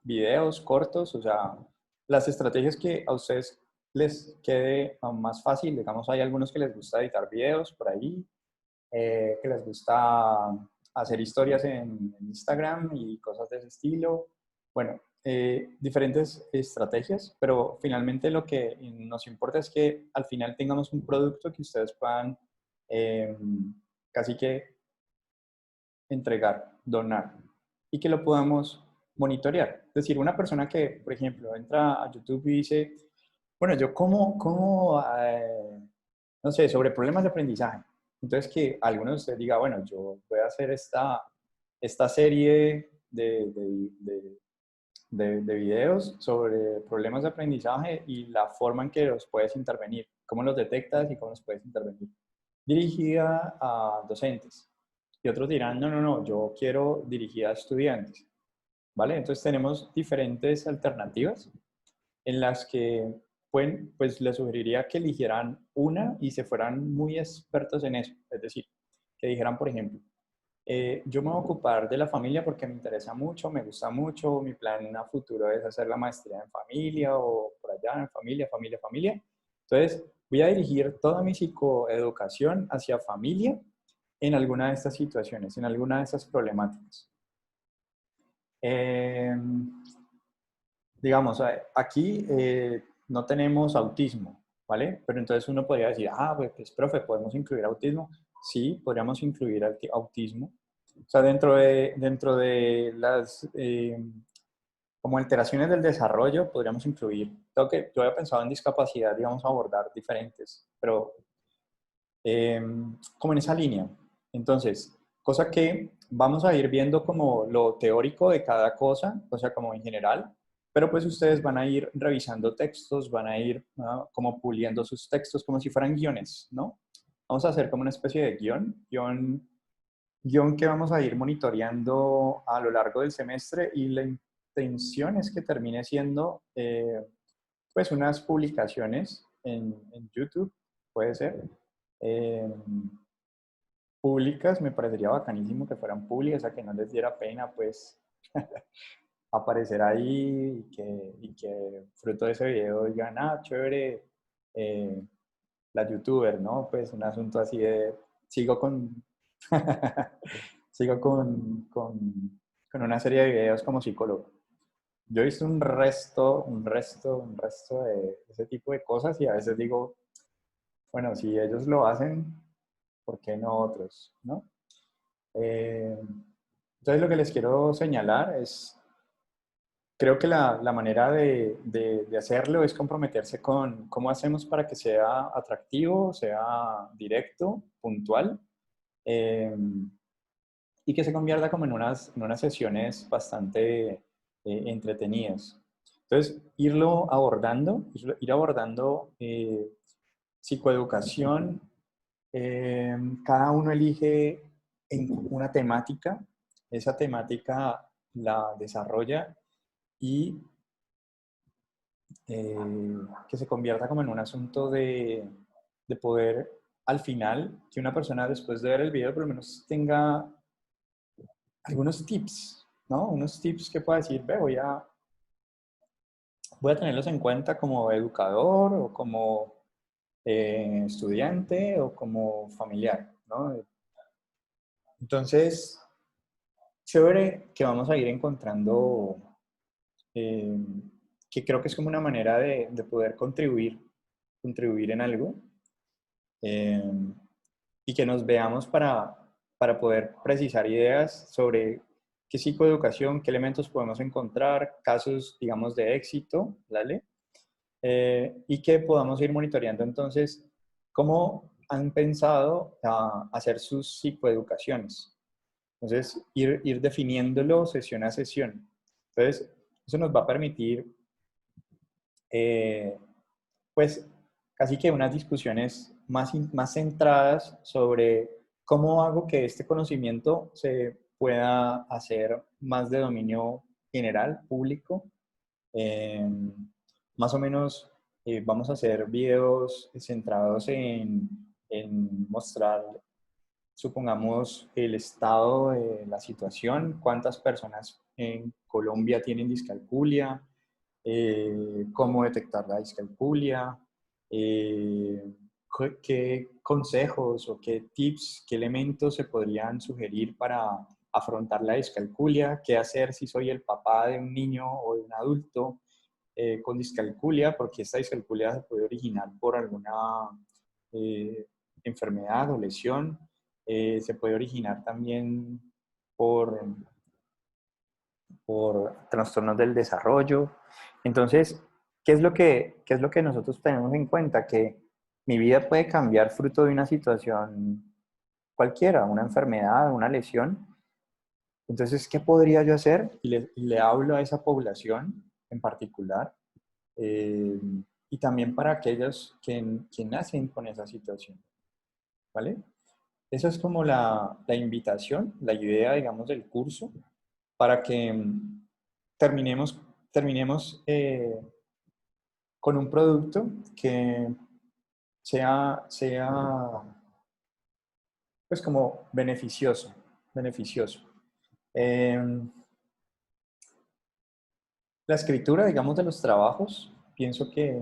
videos cortos, o sea, las estrategias que a ustedes les quede más fácil, digamos, hay algunos que les gusta editar videos por ahí, que les gusta hacer historias en Instagram y cosas de ese estilo. Bueno, diferentes estrategias, pero finalmente lo que nos importa es que al final tengamos un producto que ustedes puedan eh, casi que entregar, donar y que lo podamos monitorear. Es decir, una persona que, por ejemplo, entra a YouTube y dice, bueno, yo no sé, sobre problemas de aprendizaje. Entonces, que alguno de ustedes diga, bueno, yo voy a hacer esta serie de videos sobre problemas de aprendizaje y la forma en que los puedes intervenir, cómo los detectas y cómo los puedes intervenir. Dirigida a docentes. y otros dirán, no, no, no, yo quiero dirigida a estudiantes, ¿vale? Entonces tenemos diferentes alternativas en las que pueden, pues les sugeriría que eligieran una y se fueran muy expertos en eso. Es decir, que dijeran, por ejemplo, yo me voy a ocupar de la familia porque me interesa mucho, me gusta mucho, mi plan a futuro es hacer la maestría en familia o por allá en familia, familia, familia. Entonces, voy a dirigir toda mi psicoeducación hacia familia en alguna de estas situaciones, en alguna de estas problemáticas. Digamos, aquí no tenemos autismo, ¿vale? Pero entonces uno podría decir, ah, pues, profe, ¿podemos incluir autismo? Sí, podríamos incluir autismo. O sea, dentro de las como alteraciones del desarrollo, podríamos incluir, yo había pensado en discapacidad, digamos, abordar diferentes, pero como en esa línea. Entonces, cosa que vamos a ir viendo como lo teórico de cada cosa, o sea, como en general, pero pues ustedes van a ir revisando textos, van a ir como puliendo sus textos como si fueran guiones, ¿no? Vamos a hacer como una especie de guión que vamos a ir monitoreando a lo largo del semestre y la intención es que termine siendo pues unas publicaciones en YouTube, puede ser, públicas, me parecería bacanísimo que fueran públicas, a que no les diera pena pues aparecer ahí y que fruto de ese video digan, ah, chévere, la youtuber, ¿no? Pues un asunto así de, sigo con, sigo con una serie de videos como psicólogo. Yo he visto un resto de ese tipo de cosas y a veces digo, bueno, si ellos lo hacen, ¿por qué no otros? ¿No? Entonces lo que les quiero señalar es, creo que la manera de hacerlo es comprometerse con cómo hacemos para que sea atractivo, sea directo, puntual, y que se convierta como en unas sesiones bastante entretenidas. Entonces, ir abordando psicoeducación, cada uno elige una temática, esa temática la desarrolla y que se convierta como en un asunto de poder al final, que una persona después de ver el video por lo menos tenga algunos tips, ¿no? Unos tips que pueda decir, ve, voy a tenerlos en cuenta como educador o como estudiante o como familiar, ¿no? Entonces, chévere que vamos a ir encontrando, eh, que creo que es como una manera de poder contribuir en algo, eh, y que nos veamos para poder precisar ideas sobre qué psicoeducación, qué elementos podemos encontrar, casos, digamos, de éxito, ¿vale? Y que podamos ir monitoreando entonces cómo han pensado hacer sus psicoeducaciones. Entonces, ir definiéndolo sesión a sesión. Entonces, eso nos va a permitir, pues, casi que unas discusiones más centradas sobre cómo hago que este conocimiento se pueda hacer más de dominio general, público. Más o menos vamos a hacer videos centrados en mostrar, supongamos, el estado de la situación, cuántas personas en Colombia tienen discalculia, cómo detectar la discalculia, qué consejos o qué tips, qué elementos se podrían sugerir para afrontar la discalculia, qué hacer si soy el papá de un niño o de un adulto con discalculia, porque esta discalculia se puede originar por alguna eh, enfermedad o lesión, se puede originar también por, por trastornos del desarrollo. Entonces, qué es lo que nosotros tenemos en cuenta? Que mi vida puede cambiar fruto de una situación cualquiera, una enfermedad, una lesión. Entonces, ¿qué podría yo hacer? Y le hablo a esa población en particular, y también para aquellos que nacen con esa situación, ¿vale? Esa es como la invitación, la idea, digamos, del curso, para que terminemos con un producto que sea pues como beneficioso. La escritura, digamos, de los trabajos, pienso que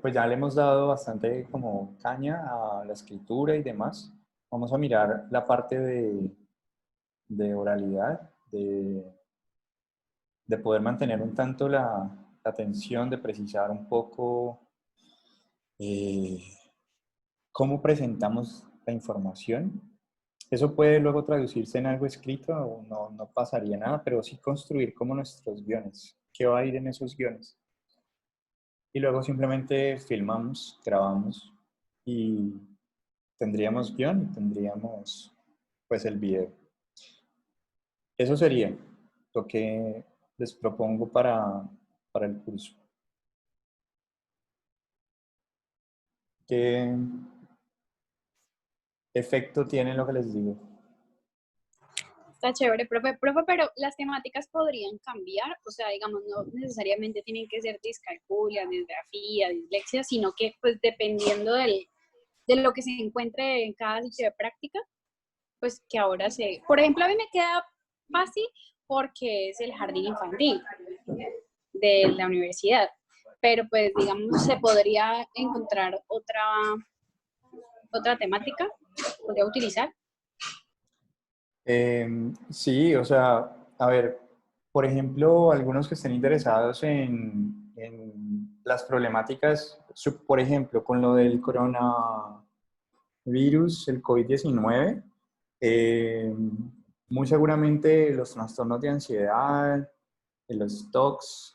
pues ya le hemos dado bastante como caña a la escritura y demás. Vamos a mirar la parte de oralidad, de poder mantener un tanto la atención, de precisar un poco eh, cómo presentamos la información. Eso puede luego traducirse en algo escrito, o no pasaría nada, pero sí construir como nuestros guiones. ¿Qué va a ir en esos guiones? Y luego simplemente filmamos, grabamos y tendríamos guión y tendríamos pues el video. Eso sería lo que les propongo para el curso. ¿Qué efecto tiene lo que les digo? Está chévere, profe, pero las temáticas podrían cambiar, o sea, digamos, no necesariamente tienen que ser discalculia, disgrafía, dislexia, sino que pues dependiendo de lo que se encuentre en cada sitio de práctica, pues que ahora por ejemplo, a mí me queda fácil porque es el jardín infantil de la universidad, pero pues digamos, se podría encontrar otra temática, podría utilizar. Sí, o sea, a ver, por ejemplo, algunos que estén interesados en las problemáticas, por ejemplo, con lo del coronavirus, el COVID-19, muy seguramente los trastornos de ansiedad, los TOCs,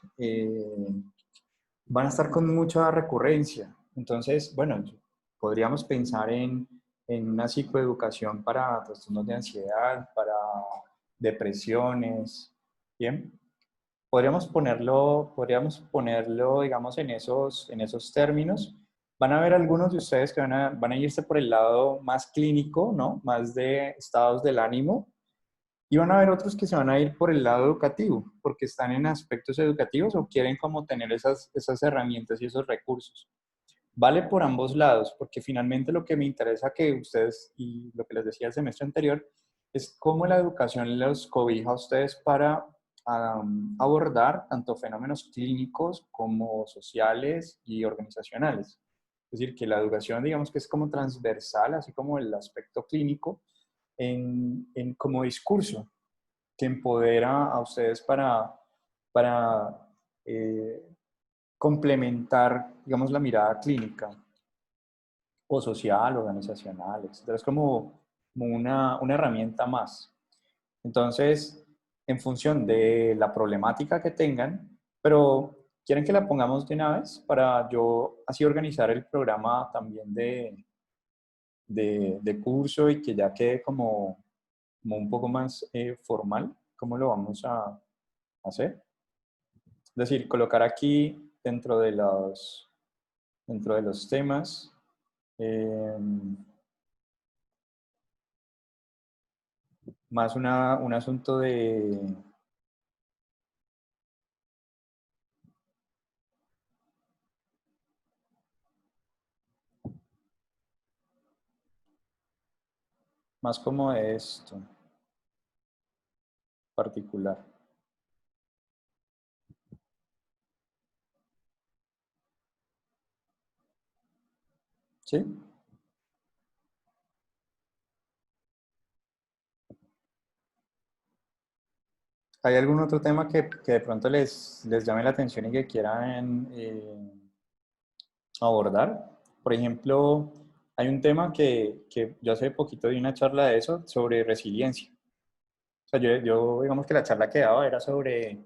van a estar con mucha recurrencia. Entonces, bueno, podríamos pensar en una psicoeducación para trastornos de ansiedad, para depresiones, ¿bien? Podríamos ponerlo, digamos, en esos términos. Van a haber algunos de ustedes que van a irse por el lado más clínico, ¿no? Más de estados del ánimo. Y van a haber otros que se van a ir por el lado educativo, porque están en aspectos educativos o quieren como tener esas herramientas y esos recursos. Vale por ambos lados, porque finalmente lo que me interesa que ustedes, y lo que les decía el semestre anterior, es cómo la educación los cobija a ustedes para abordar tanto fenómenos clínicos como sociales y organizacionales. Es decir, que la educación, digamos que es como transversal, así como el aspecto clínico, como discurso, que empodera a ustedes para complementar, digamos, la mirada clínica o social, organizacional, etc. Es como una herramienta más. Entonces, en función de la problemática que tengan, pero quieren que la pongamos de una vez para yo así organizar el programa también de curso y que ya quede como un poco más formal. ¿Cómo lo vamos a hacer? Es decir, colocar aquí dentro de los temas más un asunto más como de esto particular. ¿Sí? ¿Hay algún otro tema que de pronto les llame la atención y que quieran abordar? Por ejemplo, hay un tema que yo hace poquito di una charla de eso, sobre resiliencia. O sea, yo digamos que la charla que daba era sobre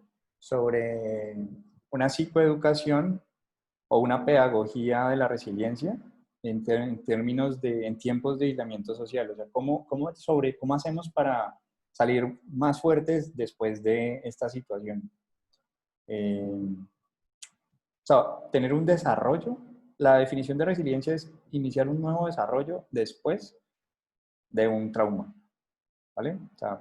una psicoeducación o una pedagogía de la resiliencia en términos en tiempos de aislamiento social. O sea, cómo hacemos para salir más fuertes después de esta situación. O sea, tener un desarrollo la definición de resiliencia es iniciar un nuevo desarrollo después de un trauma, ¿vale? O sea,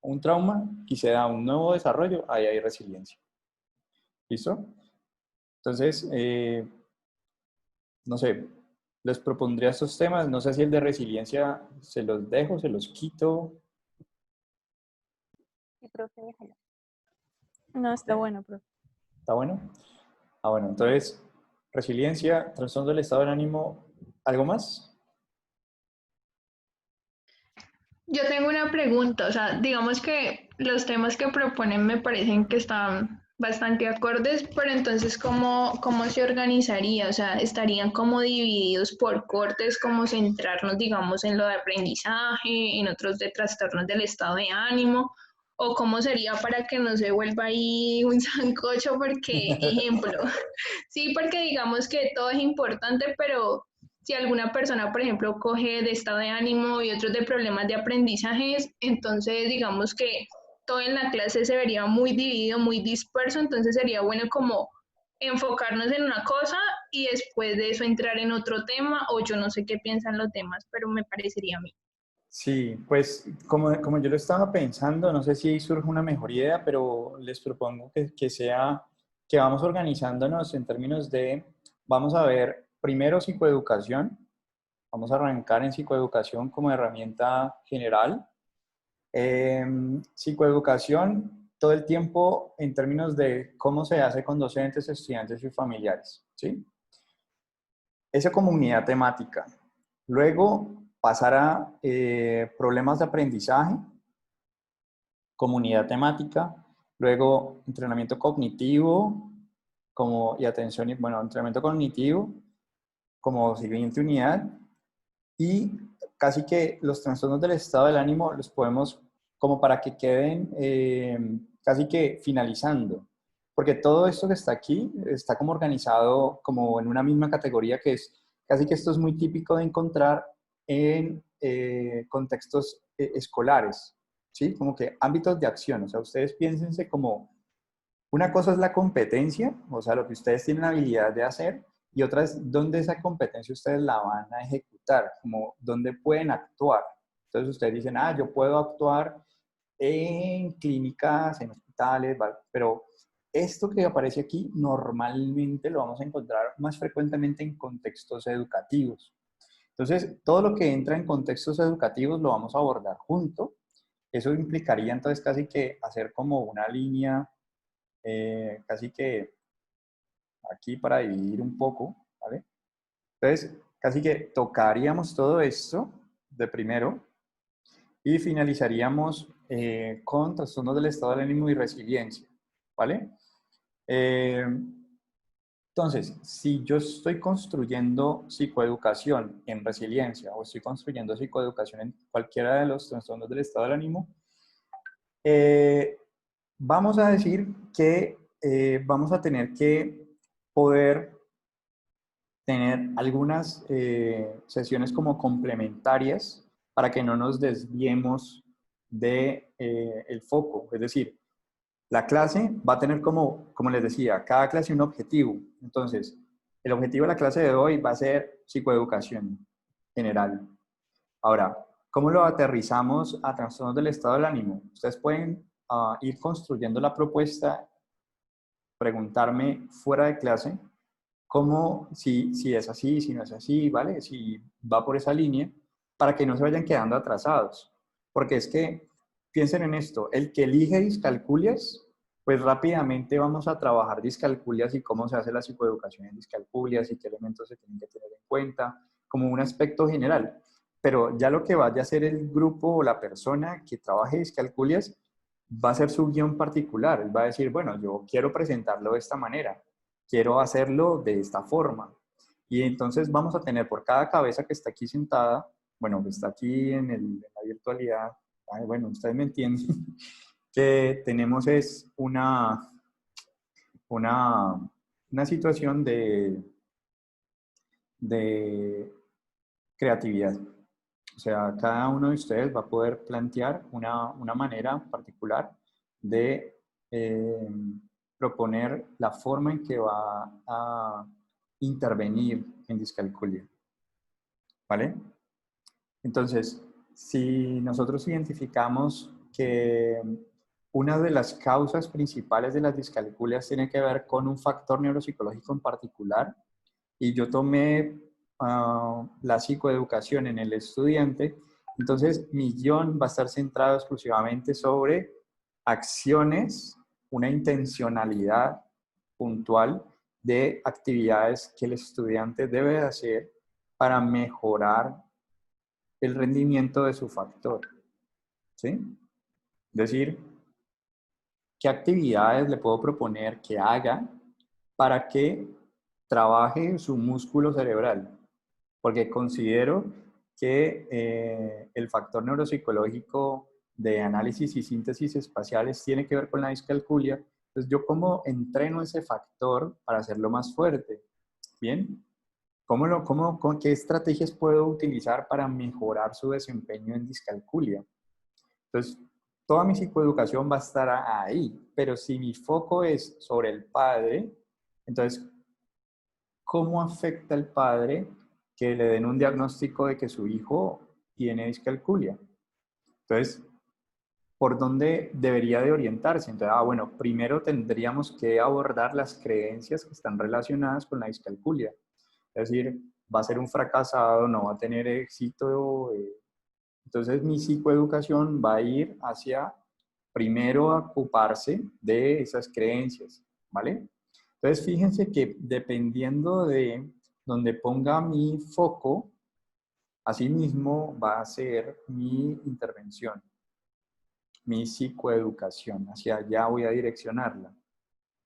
un trauma y se da un nuevo desarrollo, ahí hay resiliencia. ¿Listo? Entonces, no sé, les propondría estos temas. No sé si el de resiliencia se los dejo, se los quito. Sí, profe, déjalo. No, está bueno, profe. ¿Está bueno? Ah, bueno, entonces, resiliencia, trastorno del estado del ánimo, ¿algo más? Yo tengo una pregunta, o sea, digamos que los temas que proponen me parecen que están bastante acordes, pero entonces, ¿cómo se organizaría? O sea, ¿estarían como divididos por cortes, como centrarnos, digamos, en lo de aprendizaje, en otros de trastornos del estado de ánimo? ¿O cómo sería para que no se vuelva ahí un sancocho? Porque, ejemplo, sí, porque digamos que todo es importante, pero si alguna persona, por ejemplo, coge de estado de ánimo y otros de problemas de aprendizajes, entonces digamos que todo en la clase se vería muy dividido, muy disperso, entonces sería bueno como enfocarnos en una cosa y después de eso entrar en otro tema, o yo no sé qué piensan los demás, pero me parecería a mí. Sí, pues como yo lo estaba pensando, no sé si ahí surge una mejor idea, pero les propongo que sea que vamos organizándonos en términos de, vamos a ver primero psicoeducación, vamos a arrancar en psicoeducación como herramienta general. Psicoeducación todo el tiempo en términos de cómo se hace con docentes, estudiantes y familiares, ¿sí? Esa como unidad temática. Luego pasar a problemas de aprendizaje, comunidad temática, luego entrenamiento cognitivo y atención, bueno, entrenamiento cognitivo como siguiente unidad, y casi que los trastornos del estado del ánimo los podemos como para que queden casi que finalizando, porque todo esto que está aquí está como organizado como en una misma categoría, que es casi que esto es muy típico de encontrar en contextos escolares, ¿sí? Como que ámbitos de acción, o sea, ustedes piénsense como una cosa es la competencia, o sea, lo que ustedes tienen habilidad de hacer, y otra es dónde esa competencia ustedes la van a ejecutar, como dónde pueden actuar. Entonces ustedes dicen, ah, yo puedo actuar en clínicas, en hospitales, ¿vale? Pero esto que aparece aquí normalmente lo vamos a encontrar más frecuentemente en contextos educativos. Entonces, todo lo que entra en contextos educativos lo vamos a abordar junto. Eso implicaría entonces casi que hacer como una línea casi que aquí para dividir un poco, ¿vale? Entonces, casi que tocaríamos todo esto de primero y finalizaríamos con trastornos del estado del ánimo y resiliencia, ¿vale? Entonces, si yo estoy construyendo psicoeducación en resiliencia o estoy construyendo psicoeducación en cualquiera de los trastornos del estado del ánimo, vamos a decir que vamos a tener que poder tener algunas sesiones como complementarias para que no nos desviemos de, el foco. Es decir, la clase va a tener como les decía, cada clase un objetivo. Entonces, el objetivo de la clase de hoy va a ser psicoeducación general. Ahora, ¿cómo lo aterrizamos a trastornos del estado del ánimo? Ustedes pueden ir construyendo la propuesta, preguntarme fuera de clase cómo, si es así, si no es así, ¿vale? Si va por esa línea, para que no se vayan quedando atrasados. Porque es que, piensen en esto, el que elige discalculias, pues rápidamente vamos a trabajar discalculias y cómo se hace la psicoeducación en discalculias y qué elementos se tienen que tener en cuenta, como un aspecto general. Pero ya lo que vaya a hacer el grupo o la persona que trabaje discalculias va a ser su guión particular. Él va a decir, bueno, yo quiero presentarlo de esta manera, quiero hacerlo de esta forma. Y entonces vamos a tener por cada cabeza que está aquí sentada, bueno, que está aquí en la virtualidad, bueno, ustedes me entienden, que tenemos es una situación de creatividad. O sea, cada uno de ustedes va a poder plantear una manera particular de proponer la forma en que va a intervenir en discalculia, ¿vale? Entonces, si nosotros identificamos que una de las causas principales de las discalculias tiene que ver con un factor neuropsicológico en particular, y yo tomé la psicoeducación en el estudiante, entonces mi guión va a estar centrado exclusivamente sobre acciones, una intencionalidad puntual de actividades que el estudiante debe hacer para mejorar el rendimiento de su factor, ¿sí? Es decir, ¿qué actividades le puedo proponer que haga para que trabaje su músculo cerebral? Porque considero que el factor neuropsicológico de análisis y síntesis espaciales tiene que ver con la discalculia. Entonces, ¿yo cómo entreno ese factor para hacerlo más fuerte? ¿Bien? ¿Qué estrategias puedo utilizar para mejorar su desempeño en discalculia? Entonces, toda mi psicoeducación va a estar ahí, pero si mi foco es sobre el padre, entonces, ¿cómo afecta al padre que le den un diagnóstico de que su hijo tiene discalculia? Entonces, ¿por dónde debería de orientarse? Entonces, bueno, primero tendríamos que abordar las creencias que están relacionadas con la discalculia. Es decir, va a ser un fracasado, no va a tener éxito. Entonces, mi psicoeducación va a ir hacia, primero, a ocuparse de esas creencias, ¿vale? Entonces, fíjense que dependiendo de donde ponga mi foco, asimismo va a ser mi intervención, mi psicoeducación. Hacia allá voy a direccionarla,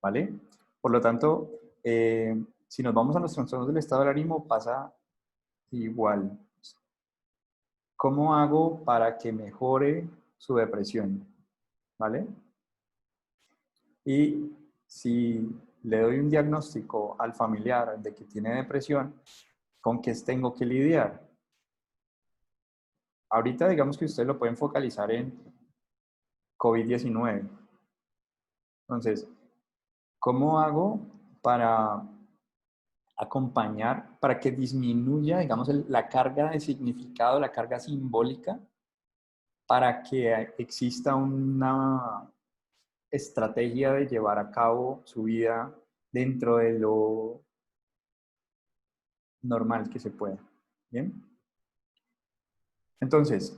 ¿vale? Por lo tanto, si nos vamos a los trastornos del estado del ánimo, pasa igual. ¿Cómo hago para que mejore su depresión? ¿Vale? Y si le doy un diagnóstico al familiar de que tiene depresión, ¿con qué tengo que lidiar? Ahorita digamos que ustedes lo pueden focalizar en COVID-19. Entonces, ¿cómo hago para acompañar, para que disminuya, digamos, la carga de significado, la carga simbólica, para que exista una estrategia de llevar a cabo su vida dentro de lo normal que se pueda? ¿Bien? Entonces,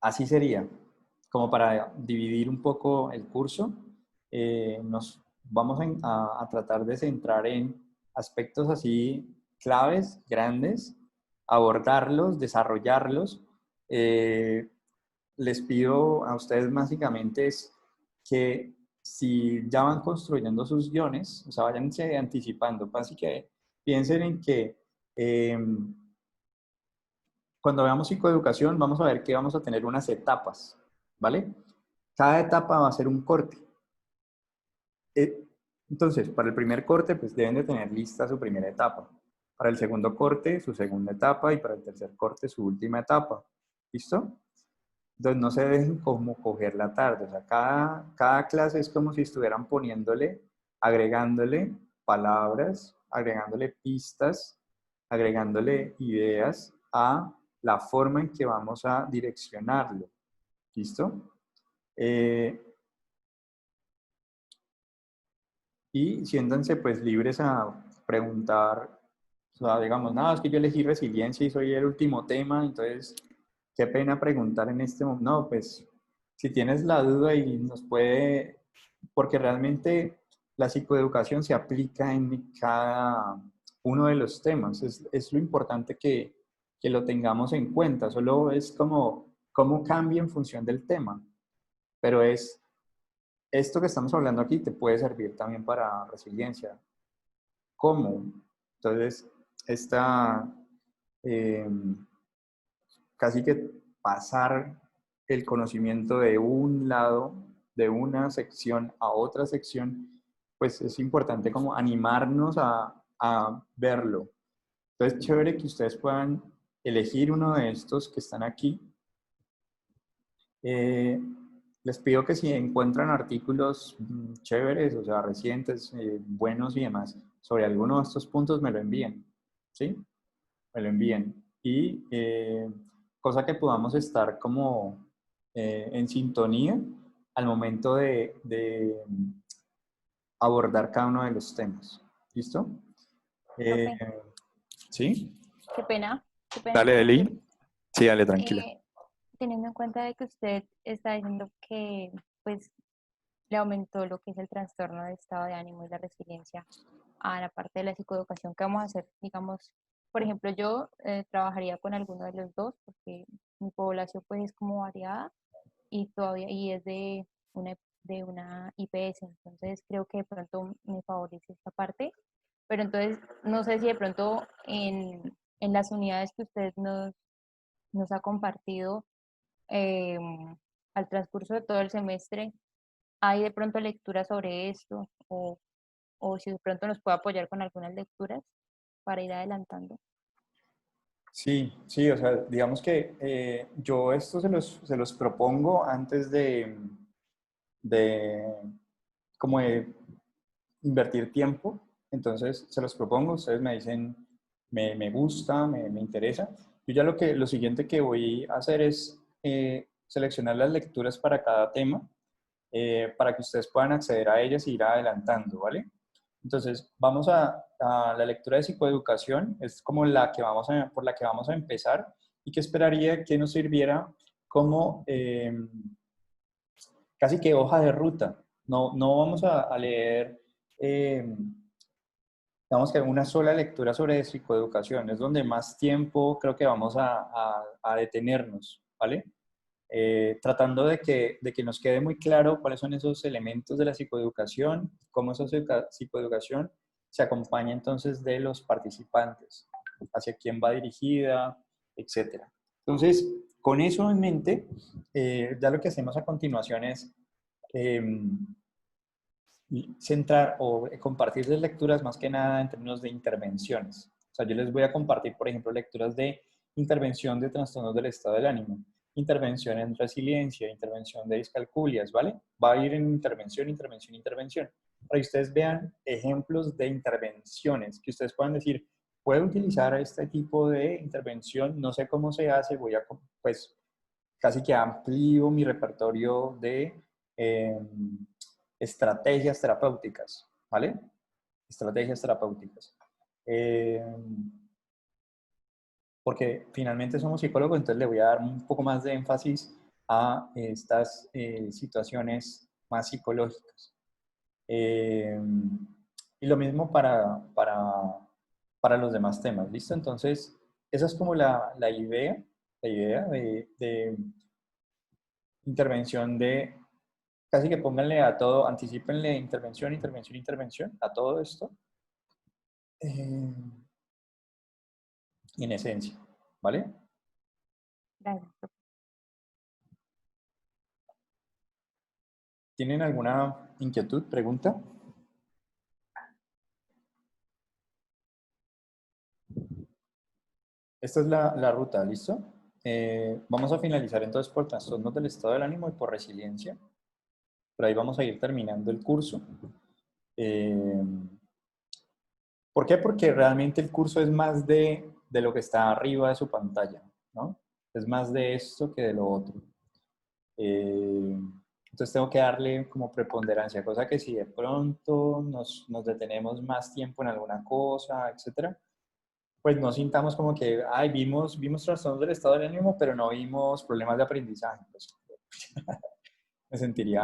así sería, como para dividir un poco el curso, nos vamos a tratar de centrar en aspectos así claves, grandes, abordarlos, desarrollarlos. Les pido a ustedes básicamente es que si ya van construyendo sus guiones, o sea, váyanse anticipando, así que piensen en que cuando veamos psicoeducación vamos a ver que vamos a tener unas etapas, ¿vale? Cada etapa va a ser un corte. Entonces, para el primer corte, pues deben de tener lista su primera etapa. Para el segundo corte, su segunda etapa, y para el tercer corte, su última etapa. ¿Listo? Entonces, no se dejen como coger la tarde. O sea, cada clase es como si estuvieran poniéndole, agregándole palabras, agregándole pistas, agregándole ideas a la forma en que vamos a direccionarlo. ¿Listo? Y siéntanse pues libres a preguntar, o sea, digamos, nada, es que yo elegí resiliencia y soy el último tema, entonces, qué pena preguntar en este momento. No, pues, si tienes la duda y nos puede, porque realmente la psicoeducación se aplica en cada uno de los temas, es lo importante que lo tengamos en cuenta, solo es como cómo cambia en función del tema, pero es esto que estamos hablando aquí te puede servir también para resiliencia. ¿Cómo? Entonces, casi que pasar el conocimiento de un lado, de una sección a otra sección, pues es importante como animarnos a verlo. Entonces, chévere que ustedes puedan elegir uno de estos que están aquí. Les pido que si encuentran artículos chéveres, o sea, recientes, buenos y demás, sobre alguno de estos puntos, me lo envíen, ¿sí? Me lo envíen. Y cosa que podamos estar como en sintonía al momento de abordar cada uno de los temas. ¿Listo? Profe, ¿Sí? qué pena. Qué pena Dale, interrumpir. Eli. Sí, dale, tranquila. Teniendo en cuenta de que usted está diciendo que pues le aumentó lo que es el trastorno de estado de ánimo y la resiliencia a la parte de la psicoeducación, ¿qué vamos a hacer? Digamos, por ejemplo, yo trabajaría con alguno de los dos porque mi población pues es como variada y todavía y es de una IPS, entonces creo que de pronto me favorece esta parte, pero entonces no sé si de pronto en las unidades que usted nos ha compartido eh, al transcurso de todo el semestre, ¿hay de pronto lecturas sobre esto? O si de pronto nos puede apoyar con algunas lecturas para ir adelantando. Sí, sí, o sea, digamos que yo esto se los propongo antes de, como de invertir tiempo, entonces se los propongo, ustedes me dicen, me gusta, me interesa. Yo ya lo siguiente que voy a hacer es seleccionar las lecturas para cada tema, para que ustedes puedan acceder a ellas e ir adelantando, ¿vale? Entonces, vamos a la lectura de psicoeducación, es como por la que vamos a empezar y que esperaría que nos sirviera como casi que hoja de ruta. No vamos a leer, digamos que una sola lectura sobre psicoeducación, es donde más tiempo creo que vamos a detenernos, ¿vale? Tratando de que nos quede muy claro cuáles son esos elementos de la psicoeducación, cómo esa psicoeducación se acompaña entonces de los participantes, hacia quién va dirigida, etc. Entonces, con eso en mente, ya lo que hacemos a continuación es centrar o compartir las lecturas más que nada en términos de intervenciones. O sea, yo les voy a compartir, por ejemplo, lecturas de intervención de trastornos del estado del ánimo, intervención en resiliencia, intervención de discalculias, ¿vale? Va a ir en intervención, intervención, intervención. Para que ustedes vean ejemplos de intervenciones, que ustedes puedan decir, puedo utilizar este tipo de intervención, no sé cómo se hace, voy a, pues, casi que amplío mi repertorio de estrategias terapéuticas, ¿vale? Estrategias terapéuticas. Porque finalmente somos psicólogos, entonces le voy a dar un poco más de énfasis a estas situaciones más psicológicas. Y lo mismo para los demás temas, ¿listo? Entonces, esa es como la idea de intervención de, casi que pónganle a todo, anticípenle intervención, intervención, intervención, a todo esto, en esencia, ¿vale? Gracias. ¿Tienen alguna inquietud, pregunta? Esta es la ruta, ¿listo? Vamos a finalizar entonces por trastornos del estado del ánimo y por resiliencia. Por ahí vamos a ir terminando el curso. ¿Por qué? Porque realmente el curso es más de lo que está arriba de su pantalla, ¿no? Es más de esto que de lo otro. Entonces tengo que darle como preponderancia, cosa que si de pronto nos detenemos más tiempo en alguna cosa, etcétera, pues no sintamos como que, ay, vimos trastornos del estado del ánimo, pero no vimos problemas de aprendizaje. Pues, me sentiría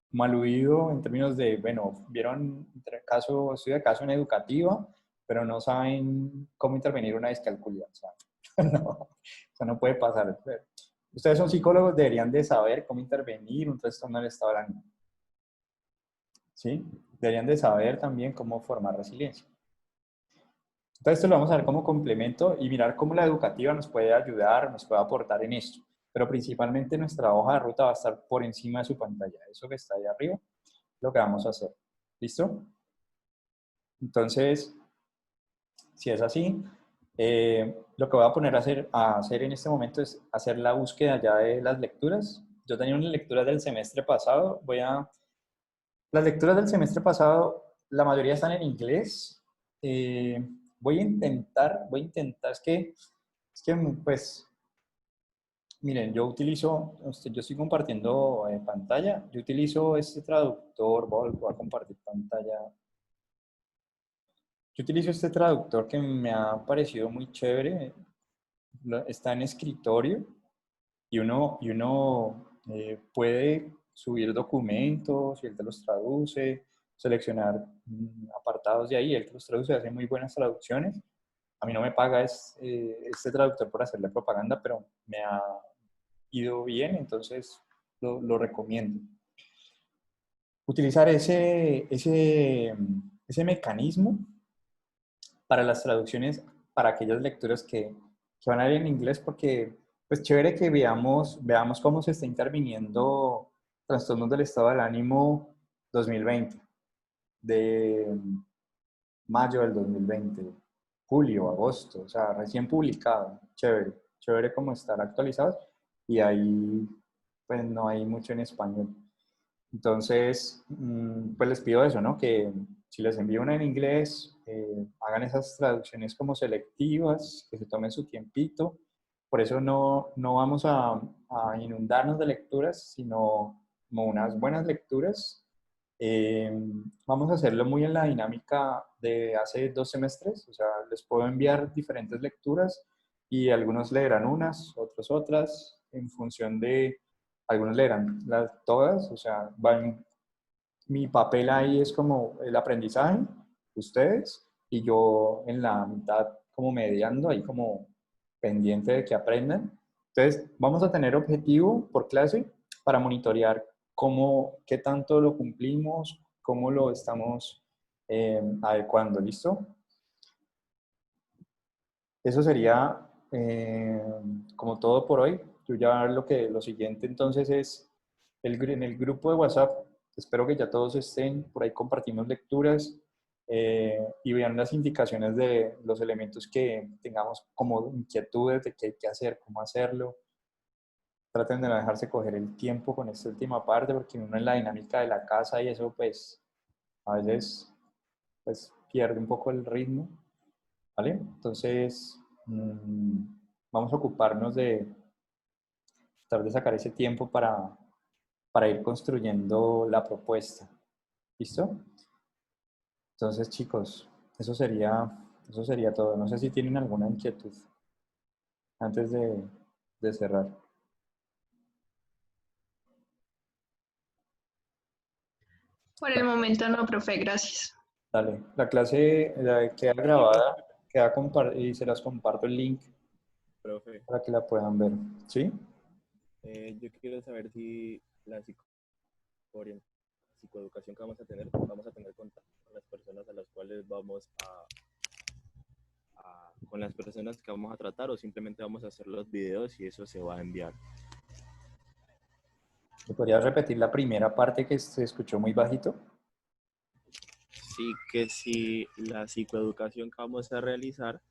como aludido en términos de, bueno, vieron estudio de caso en educativa, pero no saben cómo intervenir una discalculia. O sea, no, eso no puede pasar. Ustedes son psicólogos, deberían de saber cómo intervenir un trastorno del estado del ánimo. ¿Sí? Deberían de saber también cómo formar resiliencia. Entonces, esto lo vamos a ver como complemento y mirar cómo la educativa nos puede ayudar, nos puede aportar en esto. Pero principalmente nuestra hoja de ruta va a estar por encima de su pantalla. Eso que está ahí arriba, lo que vamos a hacer. ¿Listo? Entonces, si es así, lo que voy a poner a hacer en este momento es hacer la búsqueda ya de las lecturas. Yo tenía una lectura del semestre pasado. Las lecturas del semestre pasado la mayoría están en inglés. Voy a intentar, pues, miren, yo estoy compartiendo pantalla, yo utilizo este traductor, voy a compartir pantalla. Yo utilizo este traductor que me ha parecido muy chévere, está en escritorio y uno puede subir documentos y él te los traduce, seleccionar apartados de ahí, él te los traduce, hace muy buenas traducciones. A mí no me paga este traductor por hacerle propaganda, pero me ha ido bien, entonces lo recomiendo. Utilizar ese mecanismo para las traducciones, para aquellas lecturas que van a ir en inglés, porque pues chévere que veamos cómo se está interviniendo trastornos del estado del ánimo 2020, de mayo del 2020, julio, agosto, o sea, recién publicado, chévere, chévere como estar actualizados, y ahí pues no hay mucho en español. Entonces, pues les pido eso, ¿no? Que si les envío una en inglés, hagan esas traducciones como selectivas, que se tomen su tiempito. Por eso no vamos a inundarnos de lecturas, sino como unas buenas lecturas. Vamos a hacerlo muy en la dinámica de hace 2 semestres, o sea, les puedo enviar diferentes lecturas y algunos leerán unas, otros otras, en función de, algunos leerán todas, o sea, mi papel ahí es como el aprendizaje, ustedes, y yo en la mitad como mediando, ahí como pendiente de que aprendan. Entonces, vamos a tener objetivo por clase para monitorear qué tanto lo cumplimos, cómo lo estamos adecuando, ¿listo? Eso sería como todo por hoy. Yo ya lo siguiente entonces es en el grupo de WhatsApp. Espero que ya todos estén, por ahí compartimos lecturas y vean las indicaciones de los elementos que tengamos como inquietudes de qué hay que hacer, cómo hacerlo. Traten de no dejarse coger el tiempo con esta última parte, porque uno en la dinámica de la casa y eso pues a veces pues pierde un poco el ritmo, ¿vale? Entonces vamos a ocuparnos de tratar de sacar ese tiempo para ir construyendo la propuesta. ¿Listo? Entonces, chicos, eso sería todo. No sé si tienen alguna inquietud antes de cerrar. Por el momento no, profe, gracias. Dale. La clase queda grabada, y se las comparto el link Profe, para que la puedan ver. ¿Sí? yo quiero saber si la psicoeducación que vamos a tener contacto con las personas a las cuales con las personas que vamos a tratar, o simplemente vamos a hacer los videos y eso se va a enviar. ¿Me podrías repetir la primera parte que se escuchó muy bajito? Sí, que si la psicoeducación que vamos a realizar,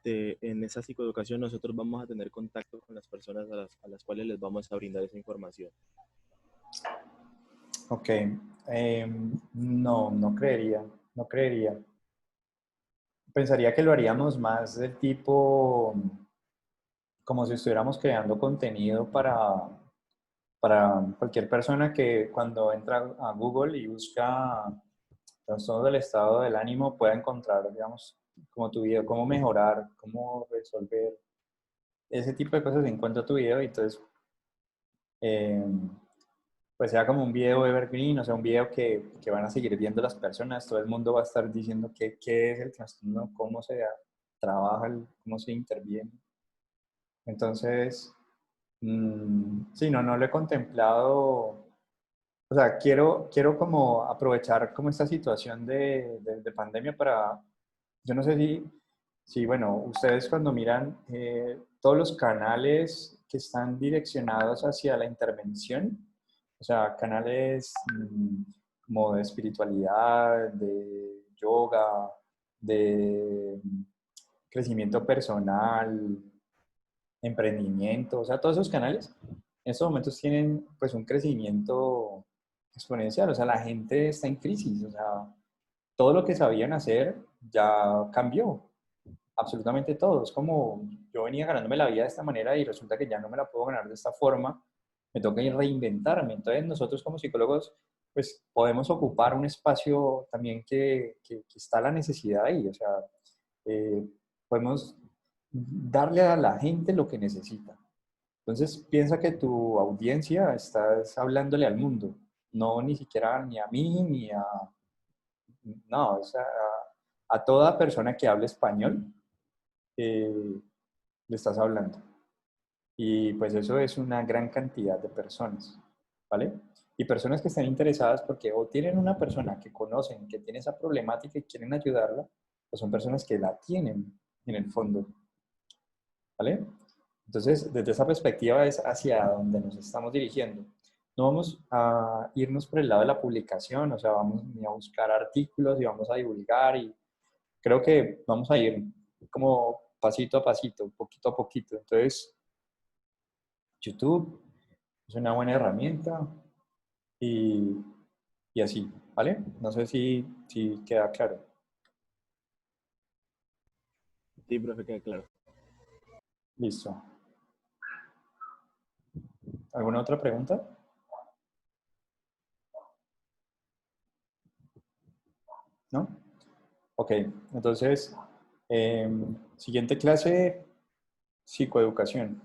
en esa psicoeducación nosotros vamos a tener contacto con las personas a las cuales les vamos a brindar esa información. Ok. No creería. No creería. Pensaría que lo haríamos más del tipo, como si estuviéramos creando contenido para cualquier persona que cuando entra a Google y busca trastornos del estado del ánimo pueda encontrar, digamos, como tu video, cómo mejorar, cómo resolver ese tipo de cosas. Encuentra tu video y entonces pues sea como un video evergreen, o sea, un video que van a seguir viendo las personas, todo el mundo va a estar diciendo qué es el trastorno, cómo se trabaja, cómo se interviene. Entonces, sí, no lo he contemplado. O sea, quiero como aprovechar como esta situación de pandemia para, yo no sé si bueno, ustedes cuando miran todos los canales que están direccionados hacia la intervención, o sea, canales como de espiritualidad, de yoga, de crecimiento personal, emprendimiento, o sea, todos esos canales en estos momentos tienen pues un crecimiento exponencial, o sea, la gente está en crisis, o sea, todo lo que sabían hacer ya cambió, absolutamente todo. Es como yo venía ganándome la vida de esta manera y resulta que ya no me la puedo ganar de esta forma, me toca ir reinventarme. Entonces nosotros como psicólogos pues podemos ocupar un espacio también que está la necesidad ahí, o sea, podemos darle a la gente lo que necesita. Entonces piensa que tu audiencia estás hablándole al mundo, no ni siquiera ni a mí, ni a... No, o sea, a toda persona que hable español le estás hablando. Y pues eso es una gran cantidad de personas, ¿vale? Y personas que están interesadas porque o tienen una persona que conocen que tiene esa problemática y quieren ayudarla, o son personas que la tienen en el fondo, ¿vale? Entonces, desde esa perspectiva es hacia donde nos estamos dirigiendo. No vamos a irnos por el lado de la publicación, o sea, vamos ni a buscar artículos y vamos a divulgar y creo que vamos a ir como pasito a pasito, poquito a poquito. Entonces, YouTube es una buena herramienta y, y así, ¿vale? No sé si queda claro. Sí, profe, queda claro. Listo. ¿Alguna otra pregunta? ¿No? Ok, entonces, siguiente clase, psicoeducación.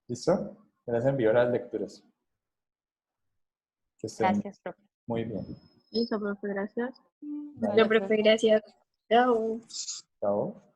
¿Listo? Ya les envío las lecturas. Que estén Gracias, profe. muy bien. Listo, profe, gracias. Vale. Yo, profe, gracias. Chao. Chao.